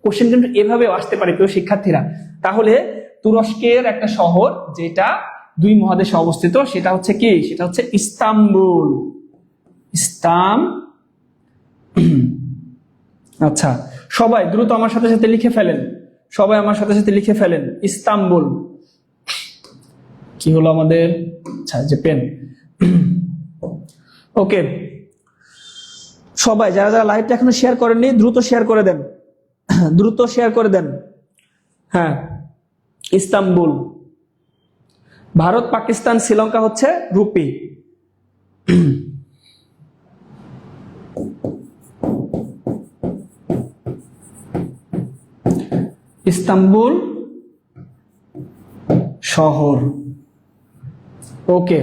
কোশ্চেন কিন্তু এভাবেও আসতে পারে প্রিয় শিক্ষার্থীরা। তাহলে তুরস্কের একটা শহর যেটা দুই মহাদেশে অবস্থিত, সেটা হচ্ছে কি? সেটা হচ্ছে ইস্তাম্বুল। আচ্ছা, সবাই দ্রুত আমার সাথে সাথে লিখে ফেলেন, সবাই আমার সাথে সাথে লিখে ফেলেন ইস্তাম্বুল। কি হলো আমাদের? আচ্ছা, যে পেন। ওকে, সবাই যারা যারা লাইভটা এখনো শেয়ার করেননি দ্রুত শেয়ার করে দেন, দ্রুত শেয়ার করে দেন। হ্যাঁ, ইস্তাম্বুল। ভারত, পাকিস্তান, শ্রীলঙ্কা হচ্ছে রুপি। ইস্তাম্বুল শহর। ওকে,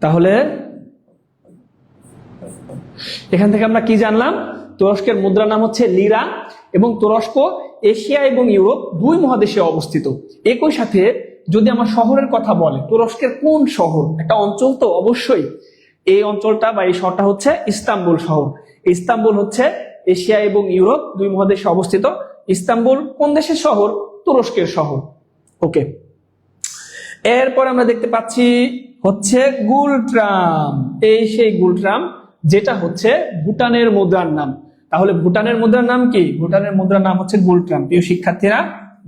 তাহলে এখান থেকে আমরা কি জানলাম? তুরস্কের মুদ্রার নাম হচ্ছে লিরা এবং তুরস্ক এশিয়া এবং ইউরোপ দুই মহাদেশে অবস্থিত। একই সাথে যদি আমার শহরের কথা বলে, তুরস্কের কোন শহর? একটা অঞ্চল তো অবশ্যই, এই অঞ্চলটা বা এই শহরটা হচ্ছে ইস্তাম্বুল শহর। ইস্তাম্বুল হচ্ছে এশিয়া এবং ইউরোপ দুই মহাদেশে অবস্থিত। ইস্তাম্বুল কোন দেশের শহর? তুরস্কের শহর। ওকে, এরপর আমরা দেখতে পাচ্ছি হচ্ছে গুলট্রাম। এই সেই গুলট্রাম যেটা হচ্ছে ভুটানের মুদ্রার নাম। তাহলে ভুটানের মুদ্রার নাম কি? ভুটানের মুদ্রার নাম হচ্ছে গুলট্রাম। প্রিয় শিক্ষার্থীরা,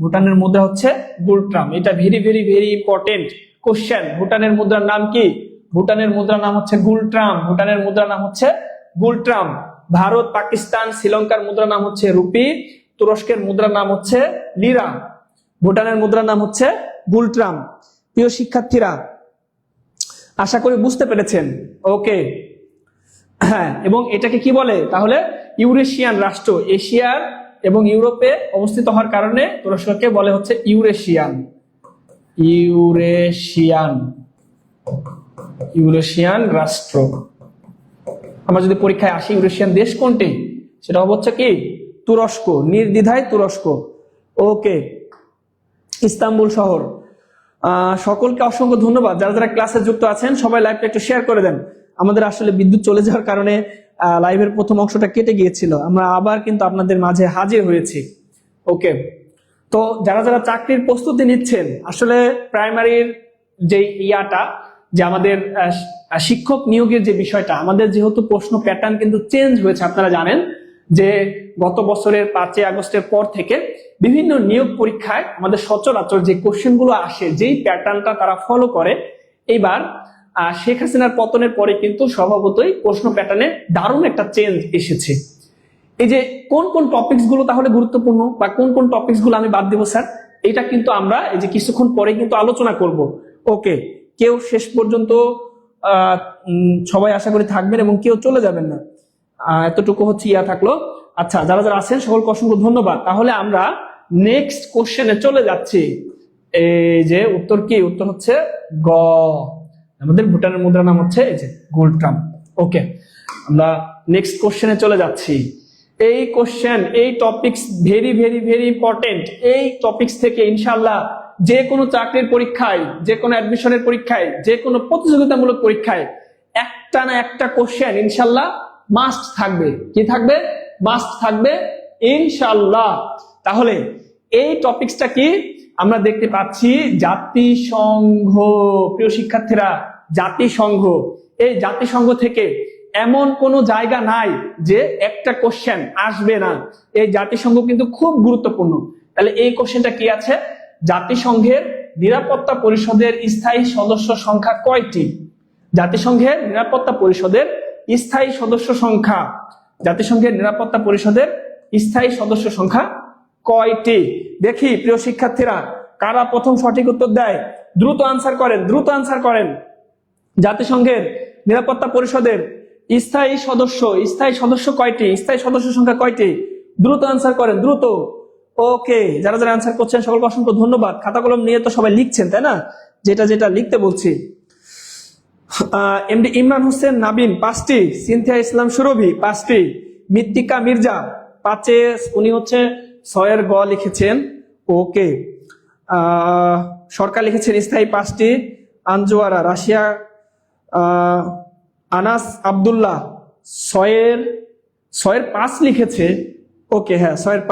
ভুটানের মুদ্রা হচ্ছে গুলট্রাম। এটা very very very important question. ভুটানের মুদ্রার নাম কি? ভুটানের মুদ্রার নাম হচ্ছে গুলট্রাম। ভুটানের মুদ্রার নাম হচ্ছে গুলট্রাম। ভারত, পাকিস্তান, শ্রীলঙ্কার মুদ্রার নাম হচ্ছে রুপি। তুরস্কের মুদ্রার নাম হচ্ছে লিরা। ভুটানের মুদ্রার নাম হচ্ছে গুলট্রাম। প্রিয় শিক্ষার্থীরা, আশা করি বুঝতে পেরেছেন। ওকে, হ্যাঁ, এবং এটাকে কি বলে? তাহলে ইউরেশিয়ান রাষ্ট্র, এশিয়ার এবং ইউরোপে অবস্থিত হওয়ার কারণে তুরস্ককে বলে হচ্ছে ইউরেশিয়ান। ইউরেশিয়ান, ইউরেশিয়ান রাষ্ট্র। আমরা যদি পরীক্ষায় আসি ইউরেশিয়ান দেশ কোনটি, সেটা হচ্ছে কি? তুরস্ক, নির্দ্বিধায় তুরস্ক। ওকে, ইস্তাম্বুল শহর। সকলকে অসংখ্য ধন্যবাদ। যারা যারা ক্লাসে যুক্ত আছেন সবাই লাইভটা একটু শেয়ার করে দেন। আমাদের আসলে বিদ্যুৎ চলে যাওয়ার কারণে লাইভের প্রথম অংশটা কেটে গিয়েছিল, আমরা আবার কিন্তু আপনাদের মাঝে হাজির হয়েছি। ওকে, তো যারা যারা চাকরির প্রস্তুতি নিচ্ছেন, আসলে প্রাইমারির যে ইয়াটা, যে আমাদের শিক্ষক নিয়োগের যে বিষয়টা, আমাদের যেহেতু প্রশ্ন প্যাটার্ন কিন্তু চেঞ্জ হয়েছে, আপনারা জানেন যে গত বছরের 5ই আগস্টের পর থেকে বিভিন্ন নিয়োগ পরীক্ষায় আমাদের সচরাচর যে কোশ্চেনগুলো আসে, যেই প্যাটার্নটা তারা ফলো করে, এইবার শেখ হাসিনার পতনের পরে কিন্তু স্বভাবতই প্রশ্ন প্যাটার্নে দারুণ একটা চেঞ্জ এসেছে। এই যে কোন কোন টপিকস গুলো তাহলে গুরুত্বপূর্ণ বা কোন কোন টপিকস গুলো আমি বাদ দেবো স্যার, এটা কিন্তু আমরা এই যে কিছুক্ষণ পরে কিন্তু আলোচনা করব। ওকে, কেউ শেষ পর্যন্ত সবাই আশা করি থাকবেন এবং কেউ চলে যাবেন না, এতটুকু হচ্ছে ইয়া থাকলো। আচ্ছা, যারা যারা আছেন সকলকে অসংখ্য ধন্যবাদ। তাহলে আমরা নেক্সট কোশ্চেনে চলে যাচ্ছি। এই যে উত্তর কি? উত্তর হচ্ছে গ। আমাদের ভুটানের মুদ্রার নাম হচ্ছে এই যে গুলট্রাম। ওকে, আমরা নেক্সট কোশ্চেনে চলে যাচ্ছি। এই কোশ্চেন, এই topics very very very important. এই টপিকস থেকে ইনশাআল্লাহ যে কোনো চাকরির পরীক্ষায়, যে কোনো অ্যাডমিশনের পরীক্ষায়, যে কোনো প্রতিযোগিতামূলক পরীক্ষায় একটা না একটা কোশ্চেন ইনশাআল্লাহ মাস্ট থাকবে। কি থাকবে? মাস্ট থাকবে ইনশাআল্লাহ। তাহলে এই টপিকসটা কি? আমরা দেখতে পাচ্ছি জাতিসংঘ। প্রিয় শিক্ষার্থীরা, জাতিসংঘ, এই জাতিসংঘ থেকে এমন কোন জায়গা নাই যে একটা কোশ্চেন আসবে না। এই জাতিসংঘ কিন্তু খুব গুরুত্বপূর্ণ। তাহলে এই কোশ্চেনটা কি আছে? জাতিসংঘের নিরাপত্তা পরিষদের স্থায়ী সদস্য সংখ্যা কয়টি? জাতিসংঘের নিরাপত্তা পরিষদের স্থায়ী সদস্য সংখ্যা, জাতিসংঘের নিরাপত্তা পরিষদের স্থায়ী সদস্য সংখ্যা কয়টি? দেখি প্রিয় শিক্ষার্থীরা, কারা প্রথম সঠিক উত্তর দেয়? দ্রুত আনসার করেন, দ্রুত আনসার করেন। জাতিসংঘের নিরাপত্তা পরিষদের স্থায়ী সদস্য কয়টি? স্থায়ী সদস্য সংখ্যা কয়টি? দ্রুত আনসার করেন, দ্রুত। ওকে, যারা যারা আনসার করছেন সকলকে অসংখ্য ধন্যবাদ। খাতা কলম নিয়ে তো সবাই লিখছেন, তাই না? যেটা যেটা লিখতে বলছি। এমডি ইমরান হোসেন নাবিন 5টি, সিনথিয়া ইসলাম সুরভি 5টি, মৃত্তিকা মির্জা, 5-এ উনি হচ্ছে 6-এর গ লিখেছেন। ওকে, সরকার লিখেছেন স্থায়ী 5টি। আনজোয়ারা রাশিয়া, আনাস আব্দুল্লাহ 6-এর 5 লিখেছে। ওকে, হ্যাঁ 6-এর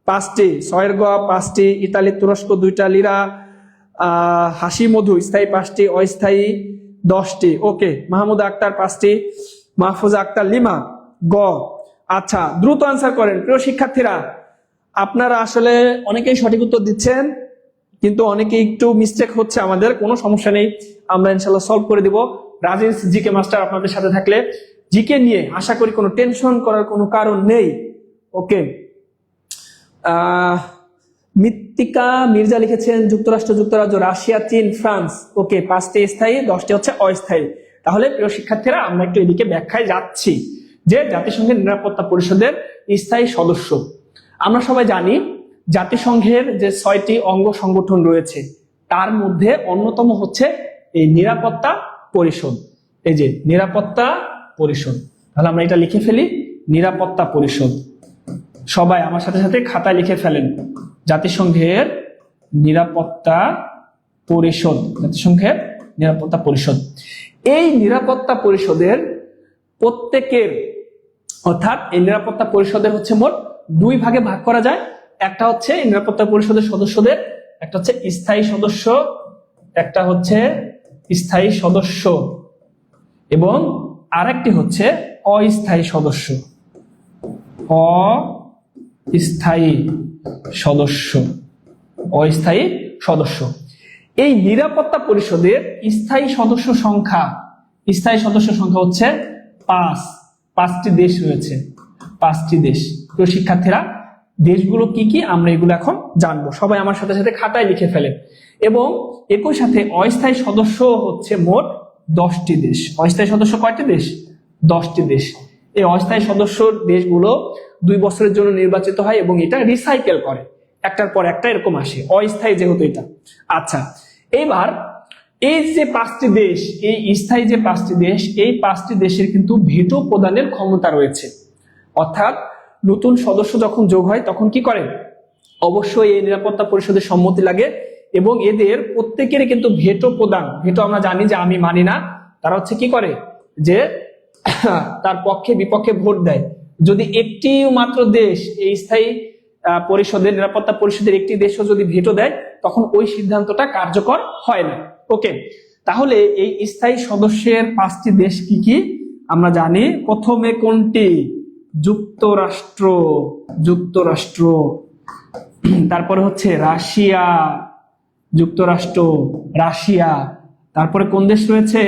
5টি, 6-এর গ 5টি। ইতালি তুরস্ক 2টা। লিরা হাসি মধু স্থায়ী 5টি, অস্থায়ী 10টি। ওকে, মাহমুদ আক্তার 5টি, মাহফুজা আক্তার লিমা গ। আচ্ছা, দ্রুত আনসার করেন প্রিয় শিক্ষার্থীরা। আপনারা আসলে অনেকেই সঠিক উত্তর দিচ্ছেন, কিন্তু অনেকে একটু মিস্টেক হচ্ছে, আমাদের কোনো সমস্যা নেই, আমরা ইনশাল্লাহ সলভ করে দিব। রাজেশ জিকে মাস্টার আপনাদের সাথে থাকলে জিকে নিয়ে আশা করি কোনো টেনশন করার কোনো কারণ নেই। ওকে, মৃত্তিকা মির্জা লিখেছেন যুক্তরাষ্ট্র, যুক্তরাজ্য, রাশিয়া, চীন, ফ্রান্স। ওকে, 5টি স্থায়ী, 10টি হচ্ছে অস্থায়ী। তাহলে প্রিয় শিক্ষার্থীরা আমরা একটু এদিকে ব্যাখ্যায় যাচ্ছি যে জাতিসংঘের নিরাপত্তা পরিষদের স্থায়ী সদস্য। আমরা সবাই জানি জাতিসংঘের যে 6টি অঙ্গ সংগঠন রয়েছে তার মধ্যে অন্যতম হচ্ছে এই নিরাপত্তা পরিষদ। এই যে নিরাপত্তা পরিষদ, তাহলে আমরা এটা লিখে ফেলি, নিরাপত্তা পরিষদ। সবাই আমার সাথে সাথে খাতায় লিখে ফেলেন, জাতিসংঘের নিরাপত্তা পরিষদ, জাতিসংঘের নিরাপত্তা পরিষদ। এই নিরাপত্তা পরিষদের প্রত্যেকের, অর্থাৎ এই নিরাপত্তা পরিষদের হচ্ছে মোট 2 ভাগে ভাগ করা যায়। একটা হচ্ছে নিরাপত্তা পরিষদের সদস্যদের, একটা হচ্ছে স্থায়ী সদস্য, একটা হচ্ছে স্থায়ী সদস্য, এবং আরেকটি হচ্ছে অস্থায়ী সদস্য, অস্থায়ী সদস্য, অস্থায়ী সদস্য। এই নিরাপত্তা পরিষদের স্থায়ী সদস্য সংখ্যা হচ্ছে 5টি দেশ রয়েছে, 5টি দেশ। তো শিক্ষার্থীরা দেশগুলো কি কি আমরা এগুলো এখন জানবো, সবাই আমার সাথে সাথে খাতায় লিখে ফেলেন। এবং একই সাথে অস্থায়ী সদস্য হচ্ছে মোট 10টি দেশ। অস্থায়ী সদস্য কয়টি দেশ? 10টি দেশ। এই অস্থায়ী সদস্য দেশগুলো 2 বছরের জন্য নির্বাচিত হয় এবং এটা রিসাইকেল করে, একটার পর একটা এরকম আসে, অস্থায়ী যেহেতু এটা। আচ্ছা, এইবার এই যে 5টি দেশ, এই স্থায়ী যে 5টি দেশ, এই 5টি দেশের কিন্তু ভেটো প্রদানের ক্ষমতা রয়েছে। অর্থাৎ নতুন সদস্য যখন যোগ হয় তখন কি করে, অবশ্যই এই নিরাপত্তা পরিষদের সম্মতি লাগে এবং এদের প্রত্যেকেরই কিন্তু ভেটো প্রদান, ভেটো আমরা জানি যে আমি মানি না, তারা হচ্ছে কি করে যে তার পক্ষে বিপক্ষে ভোট দেয়। যদি একটি মাত্র দেশ এই স্থায়ী পরিষদের, নিরাপত্তা পরিষদের একটি দেশও যদি ভেটো দেয় তখন ওই সিদ্ধান্তটা কার্যকর হয় না। ওকে, তাহলে এই স্থায়ী সদস্যের 5টি দেশ কি কি আমরা জানি। প্রথমে কোনটি? যুক্তরাষ্ট্র, তারপরে হচ্ছে রাশিয়া, যুক্তরাষ্ট্র, রাশিয়া। তারপরে কোন দেশ রয়েছে?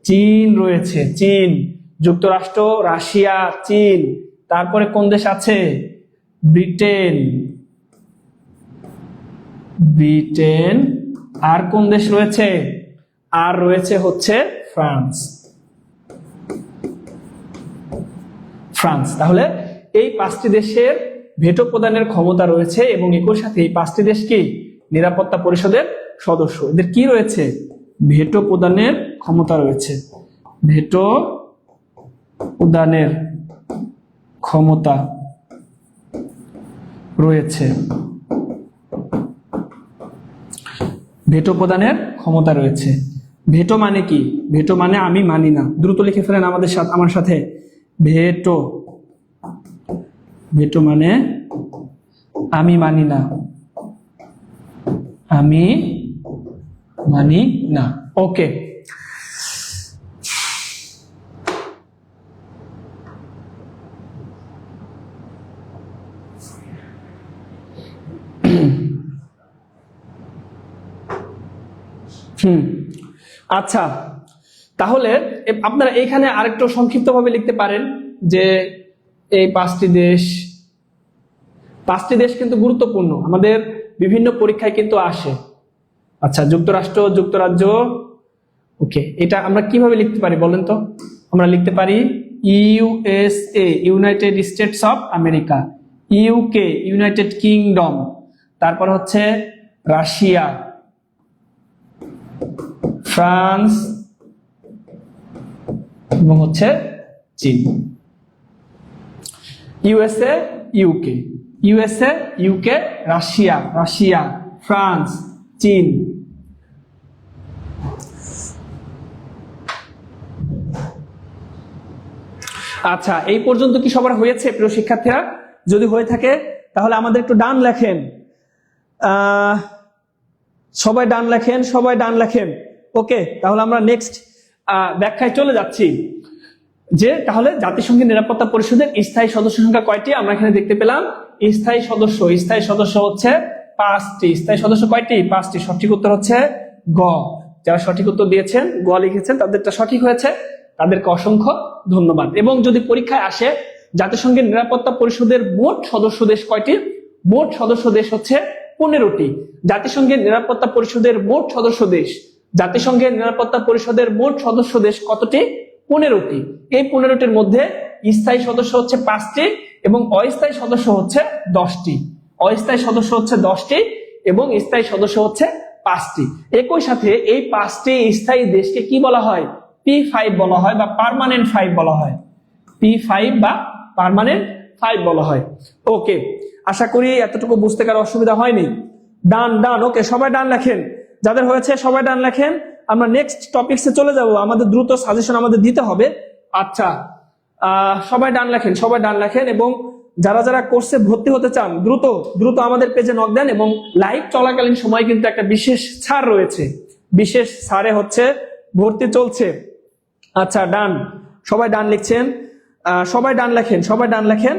চীন রয়েছে, চীন, যুক্তরাষ্ট্র, রাশিয়া, চীন। তারপরে কোন দেশ আছে? ব্রিটেন। আর কোন দেশ রয়েছে? আর রয়েছে হচ্ছে ফ্রান্স। তাহলে এই 5টি দেশের ভেটো প্রদানের ক্ষমতা রয়েছে এবং একই সাথে এই 5টি দেশ কি নিরাপত্তা পরিষদের সদস্য। এদের কি রয়েছে? ভেটো প্রদানের ক্ষমতা রয়েছে, ভেটো প্রদানের ক্ষমতা রয়েছে, ভেটো প্রদানের ক্ষমতা রয়েছে। ভেটো মানে কি? ভেটো মানে আমি মানি না। দ্রুত লিখে ফেলেন আমার সাথে, ভেটো মানে আমি মানি না, আমি মানি না। ওকে, আচ্ছা, তাহলে আপনারা এখানে আরেকটু সংক্ষিপ্ত ভাবে লিখতে পারেন যে এই 5টি দেশ কিন্তু গুরুত্বপূর্ণ, আমাদের বিভিন্ন পরীক্ষায় কিন্তু আসে। আচ্ছা, যুক্তরাষ্ট্র, যুক্তরাজ্য। ওকে, এটা আমরা কিভাবে লিখতে পারি বলেন তো? আমরা লিখতে পারি USA, United states of America, UK, United kingdom, তারপর হচ্ছে রাশিয়া, ফ্রান্স এবং হচ্ছে চীন। USA, UK, USA, UK, Russia, Russia, France, চীন। আচ্ছা, এই পর্যন্ত কি সবার হয়েছে প্রিয় শিক্ষার্থীরা? যদি হয়ে থাকে তাহলে আমাদের একটু ডান লেখেন। সবাই ডান লেখেন, সবাই ডান লেখেন। ওকে, তাহলে আমরা নেক্সট ব্যাখ্যায় চলে যাচ্ছি। যে তাহলে জাতিসংঘের নিরাপত্তা পরিষদের স্থায়ী সদস্য সংখ্যা কয়টি? আমরা এখানে দেখতে পেলাম স্থায়ী সদস্য হচ্ছে 5টি। স্থায়ী সদস্য কয়টি? 5টি। সঠিক উত্তর হচ্ছে গ। যারা সঠিক উত্তর দিয়েছেন, গ লিখেছেন, তাদেরটা সঠিক হয়েছে, তাদেরকে অসংখ্য ধন্যবাদ। এবং যদি পরীক্ষায় আসে জাতিসংঘের নিরাপত্তা পরিষদের মোট সদস্য দেশ কয়টি? মোট সদস্য দেশ হচ্ছে 15টি। জাতিসংঘের নিরাপত্তা পরিষদের মোট সদস্য দেশ, জাতিসংঘের নিরাপত্তা পরিষদের মোট সদস্য দেশ কতটি? 15টি। এই 15টির মধ্যে স্থায়ী সদস্য হচ্ছে 5টি এবং অস্থায়ী সদস্য হচ্ছে 10টি। অস্থায়ী সদস্য হচ্ছে 10টি এবং স্থায়ী সদস্য হচ্ছে 5টি। একই সাথে এই 5টি স্থায়ী দেশকে কি বলা হয়? P5 বলা হয় বা পার্মানেন্ট 5 বলা হয়। P5 বা পার্মানেন্ট 5 বলা হয়। ওকে, আশা করি এতটুকু বুঝতে কারো অসুবিধা হয়নি। ডান ডান, ওকে, সবাই ডান লেখেন। যাদের হয়েছে সবাই ডান লেখেন। আমরা নেক্সট টপিকসে চলে যাব, আমাদের দ্রুত সাজেশন আমাদের দিতে হবে। আচ্ছা, সবাই ডান লেখেন, সবাই ডান লেখেন। এবং যারা যারা কোর্সে ভর্তি হতে চান দ্রুত দ্রুত আমাদের পেজে নক দেন। এবং লাইভ চলাকালীন সময় কিন্তু একটা বিশেষ ছাড় রয়েছে, বিশেষ ছাড়ে হচ্ছে ভর্তি চলছে। আচ্ছা, ডান, সবাই ডান লিখছেন, সবাই ডান লেখেন, সবাই ডান লেখেন।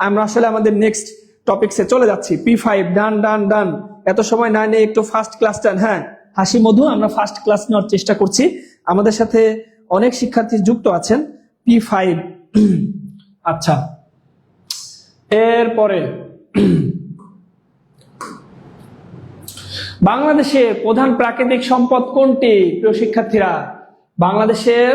আমরা আসলে আমাদের নেক্সট টপিকসে চলে যাচ্ছি। P5, ডান ডান ডান। এত সময় না নিয়ে একটু ফার্স্ট ক্লাস টান। হ্যাঁ, হাসি মধু আমরা ফার্স্ট ক্লাস নেওয়ার চেষ্টা করছি। আমাদের সাথে অনেক শিক্ষার্থী যুক্ত আছেন। P5। আচ্ছা, এরপরে বাংলাদেশের প্রধান প্রাকৃতিক সম্পদ কোনটি প্রিয় শিক্ষার্থীরা? বাংলাদেশের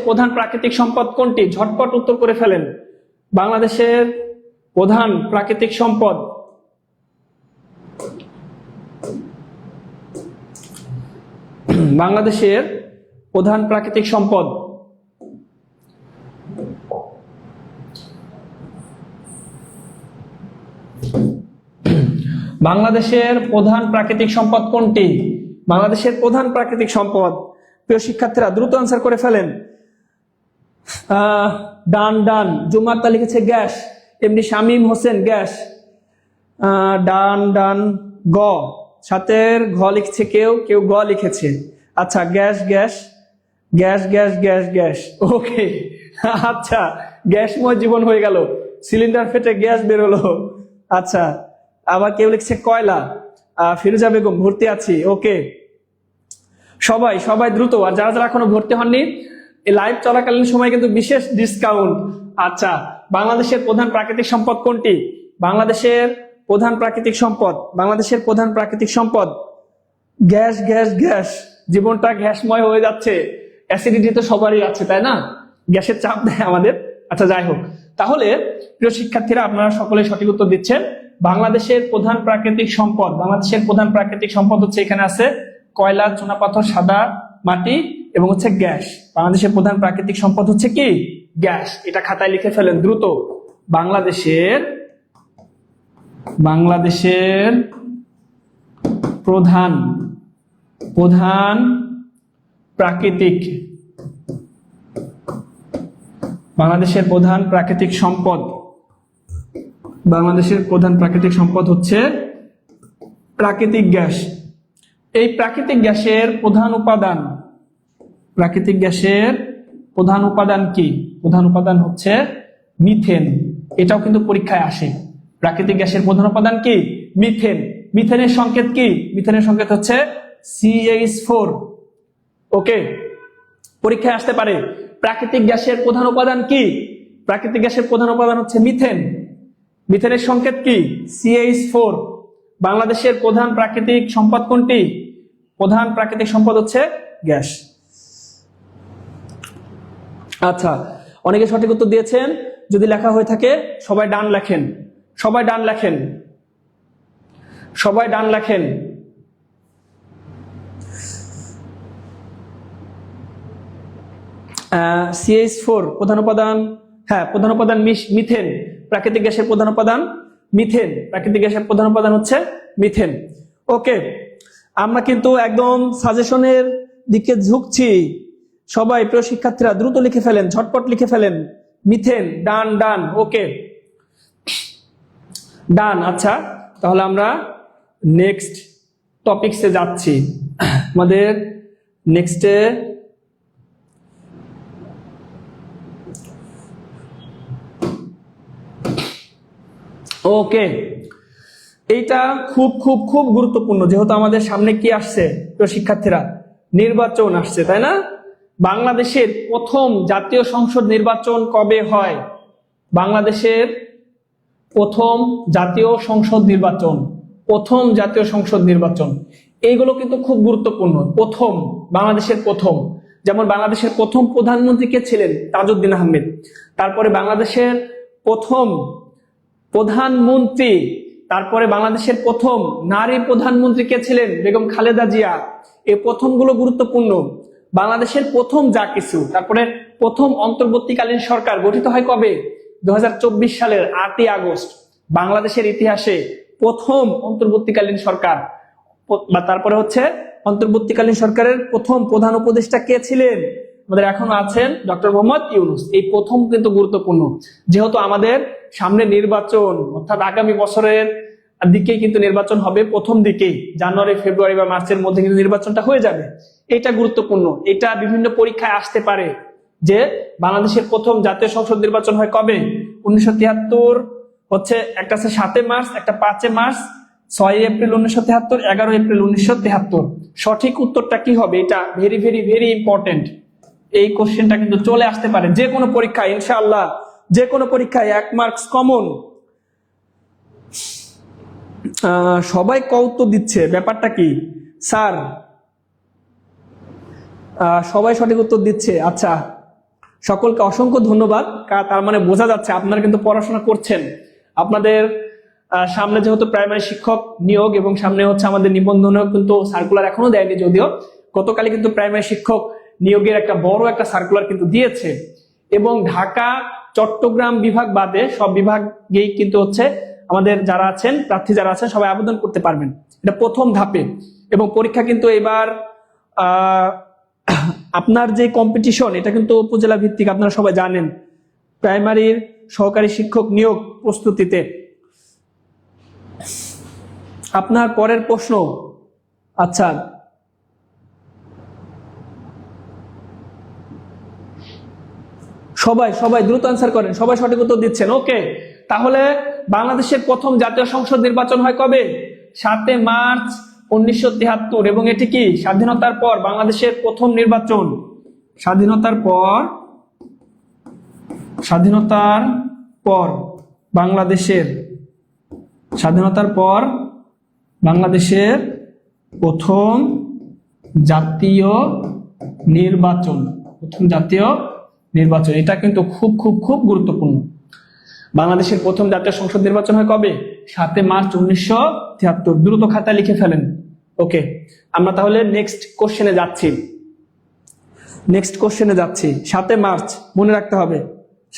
প্রধান প্রাকৃতিক সম্পদ কোনটি? ঝটপট উত্তর করে ফেলেন। বাংলাদেশের প্রধান প্রাকৃতিক সম্পদ, বাংলাদেশের প্রধান প্রাকৃতিক সম্পদ, বাংলাদেশের প্রধান প্রাকৃতিক সম্পদ কোনটি? বাংলাদেশের প্রধান প্রাকৃতিক সম্পদ। প্রিয় শিক্ষার্থীরা দ্রুত আনসার করে ফেলেন। ডান ডান, জুমাত্তা লিখেছে গ্যাস, এমনি শামীম হোসেন গ্যাস। ডান ডান, গ। সাথের ঘ লিখছে কেউ, কেউ গ লিখেছে। আচ্ছা, gas gas gas gas gas gas. Okay, আচ্ছা, গ্যাসময় জীবন হয়ে গেল, সিলিন্ডার ফেটে গ্যাস বেরোলো। আচ্ছা, আবার কেউ লিখছে কয়লা। ফিরোজা বেগম, ভর্তি আছি। ওকে, সবাই সবাই দ্রুত। আর যারা যারা এখনো ভর্তি হননি, এই লাইভ চলাকালীন সময় কিন্তু বিশেষ ডিসকাউন্ট। আচ্ছা, বাংলাদেশের প্রধান প্রাকৃতিক সম্পদ কোনটি? বাংলাদেশের প্রধান প্রাকৃতিক সম্পদ, বাংলাদেশের প্রধান প্রাকৃতিক সম্পদ গ্যাস গ্যাস গ্যাস। জীবনটা গ্যাসময় হয়ে যাচ্ছে। অ্যাসিডিটি তো সবারই আছে, তাই না? গ্যাসের চাপ দেয় আমাদের। আচ্ছা, যাই হোক, তাহলে প্রিয় শিক্ষার্থীরা আপনারা সকলে সঠিক উত্তর দিচ্ছেন। বাংলাদেশের প্রধান প্রাকৃতিক সম্পদ, বাংলাদেশের প্রধান প্রাকৃতিক সম্পদ হচ্ছে, এখানে আছে কয়লা, চুনাপাথর, সাদা মাটি এবং হচ্ছে গ্যাস। বাংলাদেশের প্রধান প্রাকৃতিক সম্পদ হচ্ছে কি? গ্যাস। এটা খাতায় লিখে ফেলেন দ্রুত। বাংলাদেশের প্রধান প্রাকৃতিক, বাংলাদেশের প্রধান প্রাকৃতিক সম্পদ, বাংলাদেশের প্রধান প্রাকৃতিক সম্পদ হচ্ছে প্রাকৃতিক গ্যাস। এই প্রাকৃতিক গ্যাসের প্রধান উপাদান, প্রাকৃতিক গ্যাসের প্রধান উপাদান কি? প্রধান উপাদান হচ্ছে মিথেন। এটাও কিন্তু পরীক্ষায় আসে। প্রাকৃতিক গ্যাসের প্রধান উপাদান কি? মিথেন। মিথেনের সংকেত কি? মিথেনের সংকেত হচ্ছে CH4। ওকে, পরীক্ষায় আসতে পারে। প্রাকৃতিক গ্যাসের প্রধান উপাদান কি? প্রাকৃতিক গ্যাসের প্রধান উপাদান হচ্ছে মিথেন। মিথেনের সংকেত কি? CH4। বাংলাদেশের প্রধান প্রাকৃতিক সম্পদ কোনটি? প্রধান প্রাকৃতিক সম্পদ হচ্ছে গ্যাস। আচ্ছা, অনেকে সঠিক উত্তর দিয়েছেন। যদি লেখা হয়ে থাকে সবাই ডান লেখেন, সবাই ডান লেখেন, সবাই ডান লেখেন। CH4 প্রধান উপাদান, হ্যাঁ প্রধান উপাদান মিথেন, প্রাকৃতিক গ্যাসের প্রধান উপাদান মিথেন, প্রাকৃতিক গ্যাসের প্রধান উপাদান হচ্ছে মিথেন। ওকে, আমরা কিন্তু একদম সাজেশনের দিকে ঝুঁকছি। সবাই প্রিয় শিক্ষার্থীরা দ্রুত লিখে ফেলেন, ঝটপট লিখে ফেলেন। মিথেন, ডান ডান, ওকে ডান। আচ্ছা, তাহলে আমরা নেক্সট টপিকসে যাচ্ছি। আমাদের নেক্সটে ওকে, এইটা খুব খুব খুব গুরুত্বপূর্ণ, যেহেতু আমাদের সামনে কি আসছে প্রিয় শিক্ষার্থীরা, নির্বাচন আসছে, তাই না? বাংলাদেশের প্রথম জাতীয় সংসদ নির্বাচন কবে হয়? বাংলাদেশের প্রথম জাতীয় সংসদ নির্বাচন, প্রথম জাতীয় সংসদ নির্বাচন, এইগুলো কিন্তু খুব গুরুত্বপূর্ণ। প্রথম, বাংলাদেশের প্রথম, যেমন বাংলাদেশের প্রথম প্রধানমন্ত্রী কে ছিলেন? তাজউদ্দিন আহমেদ। তারপরে বাংলাদেশের প্রথম প্রধানমন্ত্রী, তারপরে বাংলাদেশের প্রথম নারী প্রধানমন্ত্রী কে ছিলেন? বেগম খালেদা জিয়া। এই প্রথমগুলো গুরুত্বপূর্ণ। বাংলাদেশের প্রথম যা কিছু, তারপরে প্রথম অন্তর্বর্তীকালীন সরকার গঠিত হয় কবে? 2024 সালের 8ই আগস্ট। বাংলাদেশের ইতিহাসে প্রথম অন্তর্বর্তীকালীন সরকার, বা তারপরে হচ্ছে অন্তর্বর্তীকালীন সরকারের প্রথম প্রধান উপদেষ্টা কে ছিলেন? আমাদের এখনো আছেন ডক্টর মোহাম্মদ ইউনূস। এই প্রথম কিন্তু গুরুত্বপূর্ণ, যেহেতু আমাদের সামনে নির্বাচন, অর্থাৎ আগামী বছরের দিকেই কিন্তু নির্বাচন হবে, প্রথম দিকেই জানুয়ারি ফেব্রুয়ারি বা মার্চের মধ্যে কিন্তু নির্বাচনটা হয়ে যাবে। এটা গুরুত্বপূর্ণ, এটা বিভিন্ন পরীক্ষায় আসতে পারে যে বাংলাদেশের প্রথম জাতীয় সংসদ নির্বাচন হয় কবে? 1973 হচ্ছে, একটা আছে 7 মার্চ, একটা 5 মার্চ, 6 এপ্রিল 1973, 11 এপ্রিল 1973। সঠিক উত্তরটা কি হবে? এটা ভেরি ভেরি ভেরি ইম্পর্টেন্ট। এই কোশ্চেনটা কিন্তু চলে আসতে পারে যে কোনো পরীক্ষায়, ইনশাআল্লাহ যে কোনো পরীক্ষায় 1 মার্কস কমন। সবাই কৌতুক দিচ্ছে, ব্যাপারটা কি স্যার? সবাই সঠিক উত্তর দিচ্ছে। আচ্ছা, সকলকে অসংখ্য ধন্যবাদ। তার মানে বোঝা যাচ্ছে আপনারা কিন্তু পড়াশোনা করছেন। আপনাদের সামনে যেহেতু প্রাইমারি শিক্ষক নিয়োগ, এবং সামনে হচ্ছে আমাদের নিবন্ধনেও কিন্তু সার্কুলার এখনো দেয়নি, যদিও গতকালই কিন্তু প্রাইমারি শিক্ষক নিয়োগের একটা বড় একটা সার্কুলার কিন্তু দিয়েছে। এবং ঢাকা চট্টগ্রাম বিভাগ বাদে সব বিভাগেই কিন্তু হচ্ছে আমাদের যারা আছেন, প্রার্থী যারা আছেন, সবাই আবেদন করতে পারবেন। এটা প্রথম ধাপে। এবং পরীক্ষা কিন্তু এবার আপনার যে কম্পিটিশন, এটা কিন্তু উপজেলা ভিত্তিক, আপনারা সবাই জানেন। প্রাইমারির সহকারী শিক্ষক নিয়োগ প্রস্তুতিতে আপনার পরের প্রশ্ন। আচ্ছা, সবাই সবাই দ্রুত আনসার করেন, সবাই সঠিক উত্তর দিচ্ছেন। ওকে, তাহলে বাংলাদেশের প্রথম জাতীয় সংসদ নির্বাচন হয় কবে? 7 মার্চ 1973। এবং এটি কি স্বাধীনতার পর বাংলাদেশের প্রথম নির্বাচন। স্বাধীনতার পর বাংলাদেশের স্বাধীনতার পর বাংলাদেশের প্রথম জাতীয় নির্বাচন, প্রথম জাতীয় নির্বাচন। এটা কিন্তু খুব খুব খুব গুরুত্বপূর্ণ। বাংলাদেশের প্রথম জাতীয় সংসদ নির্বাচন হয় কবে? 7 মার্চ 1973। দ্রুত খাতায় লিখে ফেলেন। ওকে, আমরা তাহলে নেক্সট কোশ্চেনে যাচ্ছি। 7 মার্চ মনে রাখতে হবে,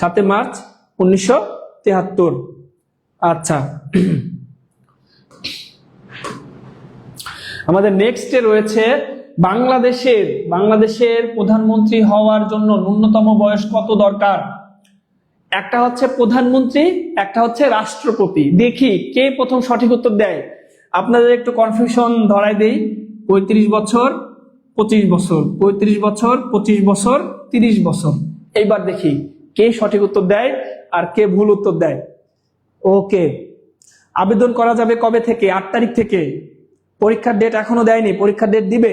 7 মার্চ 1973। আচ্ছা, আমাদের নেক্সটে রয়েছে বাংলাদেশের প্রধানমন্ত্রী হওয়ার জন্য ন্যূনতম বয়স কত দরকার? একটা হচ্ছে প্রধানমন্ত্রী, একটা হচ্ছে রাষ্ট্রপতি। দেখি কে প্রথম সঠিক উত্তর দেয়। আপনাদের একটু কনফিউশন ধরাই দেই। 35 বছর, 25 বছর, 35 বছর, 25 বছর, 30 বছর। এইবার দেখি কে সঠিক উত্তর দেয় আর কে ভুল উত্তর দেয়। ওকে, আবেদন করা যাবে কবে থেকে? 8 তারিখ থেকে। পরীক্ষার ডেট এখনো দেয়নি, পরীক্ষার ডেট দিবে।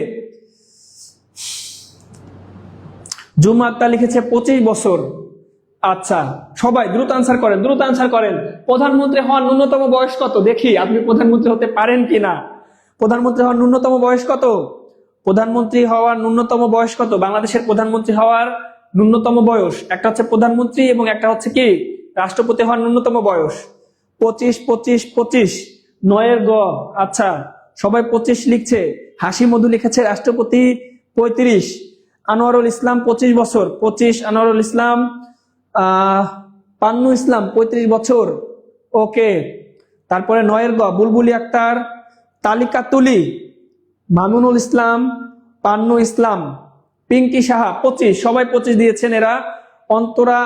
জুমা আক্তার লিখেছে 25 বছর। আচ্ছা, সবাই দ্রুত আনসার করেন। প্রধানমন্ত্রী হওয়ার ন্যূনতম বয়স কত? দেখি আপনি প্রধানমন্ত্রী হতে পারেন কিনা। প্রধানমন্ত্রী হওয়ার ন্যূনতম বয়স কত? বাংলাদেশের প্রধানমন্ত্রী হওয়ার ন্যূনতম বয়স, একটা হচ্ছে প্রধানমন্ত্রী এবং একটা হচ্ছে কি রাষ্ট্রপতি হওয়ার ন্যূনতম বয়স। 25, 25, 25, 9 গ। আচ্ছা, সবাই 25 লিখছে। হাসি মধু লিখেছে রাষ্ট্রপতি 35, আনোয়ারুল ইসলাম 25 বছর, 25 আনোয়ারুল ইসলাম। পান্নু ইসলাম 35 বছর, ওকে। তারপরে 9 বুলবুলি আক্তার, তালিকা তুলি, মামুনুল ইসলাম, পান্নু ইসলাম, পিঙ্কি সাহা 25, সবাই 25 দিয়েছেন। এরা অন্তরা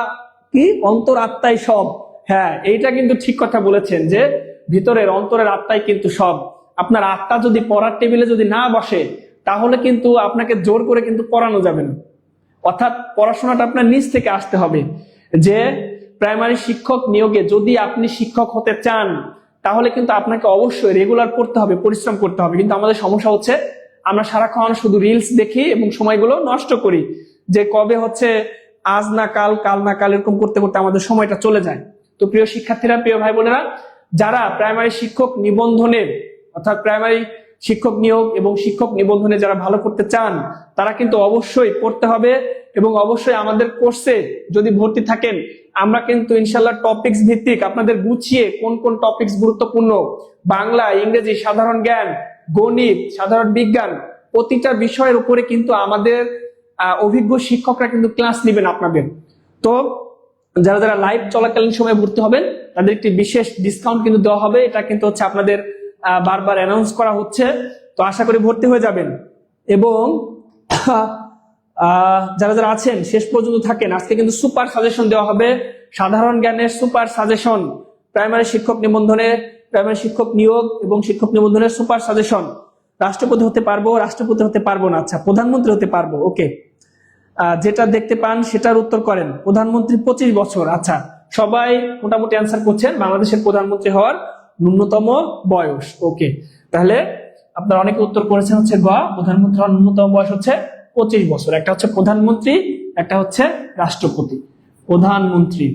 কি অন্তর আত্মাই সব, হ্যাঁ এইটা কিন্তু ঠিক কথা বলেছেন যে ভিতরের অন্তরের আত্মাই কিন্তু সব। আপনার আত্মা যদি পড়ার টেবিলে যদি না বসে তাহলে কিন্তু আপনাকে জোর করে কিন্তু পড়ানো যাবে না, অর্থাৎ পড়াশোনাটা আপনার নিজ থেকে আসতে হবে। যে প্রাইমারি শিক্ষক নিয়োগে যদি আপনি শিক্ষক হতে চান তাহলে কিন্তু আপনাকে অবশ্যই রেগুলার পড়তে হবে, পরিশ্রম করতে হবে। কিন্তু আমাদের সমস্যা হচ্ছে আমরা সারাক্ষণ শুধু রিলস দেখি এবং সময়গুলো নষ্ট করি, যে কবে হচ্ছে আজ না কাল, কাল না কাল, এরকম করতে করতে আমাদের সময়টা চলে যায়। তো প্রিয় শিক্ষার্থীরা, প্রিয় ভাই বোনেরা, যারা প্রাইমারি শিক্ষক নিবন্ধনের অর্থাৎ প্রাইমারি শিক্ষক নিয়োগ এবং শিক্ষক নিবন্ধনে যারা ভালো করতে চান তারা কিন্তু অবশ্যই পড়তে হবে। এবং অবশ্যই আমাদের কোর্সে যদি ভর্তি থাকেন আমরা কিন্তু ইনশাল্লাহ টপিকস ভিত্তিক আপনাদের গুছিয়ে কোন কোন টপিকস গুরুত্বপূর্ণ, বাংলা, ইংরেজি, সাধারণ জ্ঞান, গণিত, সাধারণ বিজ্ঞান, প্রতিটা বিষয়ের উপরে কিন্তু আমাদের অভিজ্ঞ শিক্ষকরা কিন্তু ক্লাস নেবেন আপনাদের। তো যারা যারা লাইভ চলাকালীন সময় ভর্তি হবেন তাদের একটি বিশেষ ডিসকাউন্ট কিন্তু দেওয়া হবে, এটা কিন্তু হচ্ছে আপনাদের বারবার অ্যানাউন্স করা হচ্ছে। তো আশা করি ভর্তি হয়ে যাবেন। এবং যারা যারা আছেন শেষ পর্যন্ত থাকেন, আজকে কিন্তু সুপার সাজেশন দেওয়া হবে, সাধারণ জ্ঞানের সুপার সাজেশন, প্রাইমারি শিক্ষক নিবন্ধনে, প্রাইমারি শিক্ষক নিয়োগ এবং শিক্ষক নিবন্ধনের সুপার সাজেশন। রাষ্ট্রপতি হতে পারবো, রাষ্ট্রপতি হতে পারবো না, আচ্ছা প্রধানমন্ত্রী হতে পারবো, ওকে। যেটা দেখতে পান সেটার উত্তর করেন। প্রধানমন্ত্রী 25 বছর, আচ্ছা সবাই মোটামুটি অ্যান্সার করছেন। বাংলাদেশের প্রধানমন্ত্রী হওয়ার ন্যূনতম বয়স, ওকে। তাহলে আপনারা অনেকে উত্তর করেছেন হচ্ছে গ, প্রধানমন্ত্রী হওয়ার ন্যূনতম বয়স হচ্ছে 25 বছর। একটা হচ্ছে প্রধানমন্ত্রী, একটা হচ্ছে রাষ্ট্রপতি। প্রধানমন্ত্রী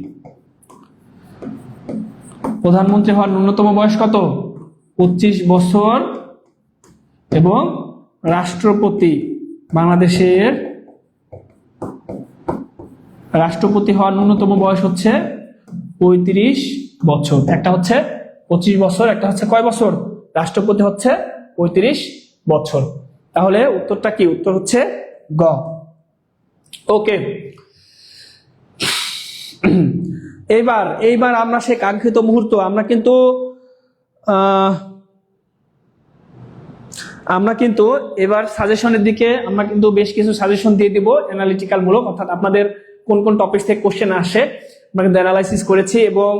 প্রধানমন্ত্রী হওয়ার ন্যূনতম বয়স কত? 25 বছর। এবং রাষ্ট্রপতি, বাংলাদেশের রাষ্ট্রপতি হওয়ার ন্যূনতম বয়স হচ্ছে 35 বছর। একটা হচ্ছে 25 বছর, একটা হচ্ছে কয় বছর? রাষ্ট্রপতি হচ্ছে 35 বছর। তাহলে উত্তরটা কি? উত্তর হচ্ছে গ, ওকে। এইবার আমরা সেই কাঙ্ক্ষিত মুহূর্ত, আমরা কিন্তু এবার সাজেশনের দিকে আমরা কিন্তু বেশ কিছু সাজেশন দিয়ে দিব অ্যানালিটিক্যাল মূলক, অর্থাৎ আপনাদের কোন কোন টপিক থেকে কোশ্চেন আসে আমরা কিন্তু অ্যানালাইসিস করেছি। এবং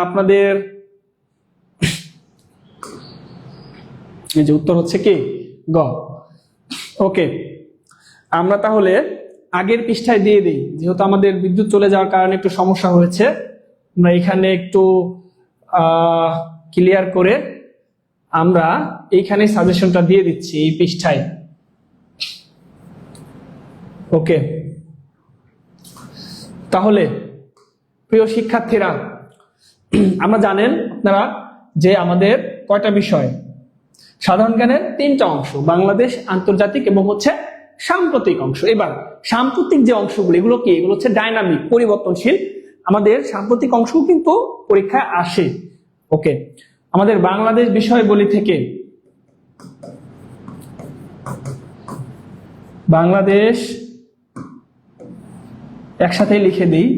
আপনাদের এই যে উত্তর হচ্ছে কি গ, ওকে। আমরা তাহলে আগের পৃষ্ঠায় দিয়ে দিই, যেহেতু আমাদের বিদ্যুৎ চলে যাওয়ার কারণে একটু সমস্যা হয়েছে, আমরা এখানে একটু ক্লিয়ার করে আমরা এইখানে সাজেশনটা দিয়ে দিচ্ছি এই পৃষ্ঠায়, ওকে। তাহলে প্রিয় শিক্ষার্থীরা, আমরা জানেন আপনারা যে আমাদের কয়টা বিষয়, সাধারণ জ্ঞানের 3টা অংশ, বাংলাদেশ, আন্তর্জাতিক এবং হচ্ছে সাম্প্রতিক অংশ। এবার সাম্প্রতিক যে অংশগুলো, এগুলো কি? এগুলো হচ্ছে ডাইনামিক, পরিবর্তনশীল। আমাদের সাম্প্রতিক অংশ কিন্তু পরীক্ষায় আসে, ওকে। আমাদের বাংলাদেশ বিষয়বলি থেকে বাংলাদেশ একসাথে লিখে দিই,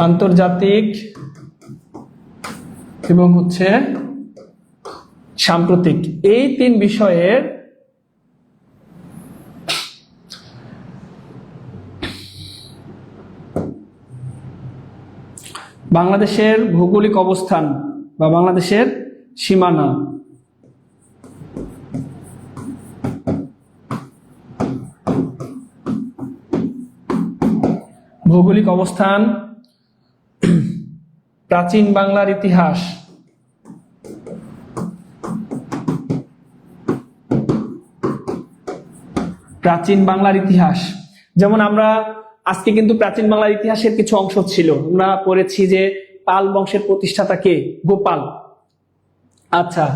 আন্তর্জাতিক এবং হচ্ছে সাম্প্রতিক, এই 3 বিষয়ের বাংলাদেশের ভৌগোলিক অবস্থান বা বাংলাদেশের সীমানা, ভৌগোলিক অবস্থান, প্রাচীন বাংলার ইতিহাস, প্রাচীন বাংলার ইতিহাস। যেমন আমরা আজকে কিন্তু প্রাচীন বাংলার ইতিহাসের কিছু অংশ ছিল, আমরা পড়েছি যে পাল বংশের প্রতিষ্ঠাতা কে? গোপাল। আচ্ছা,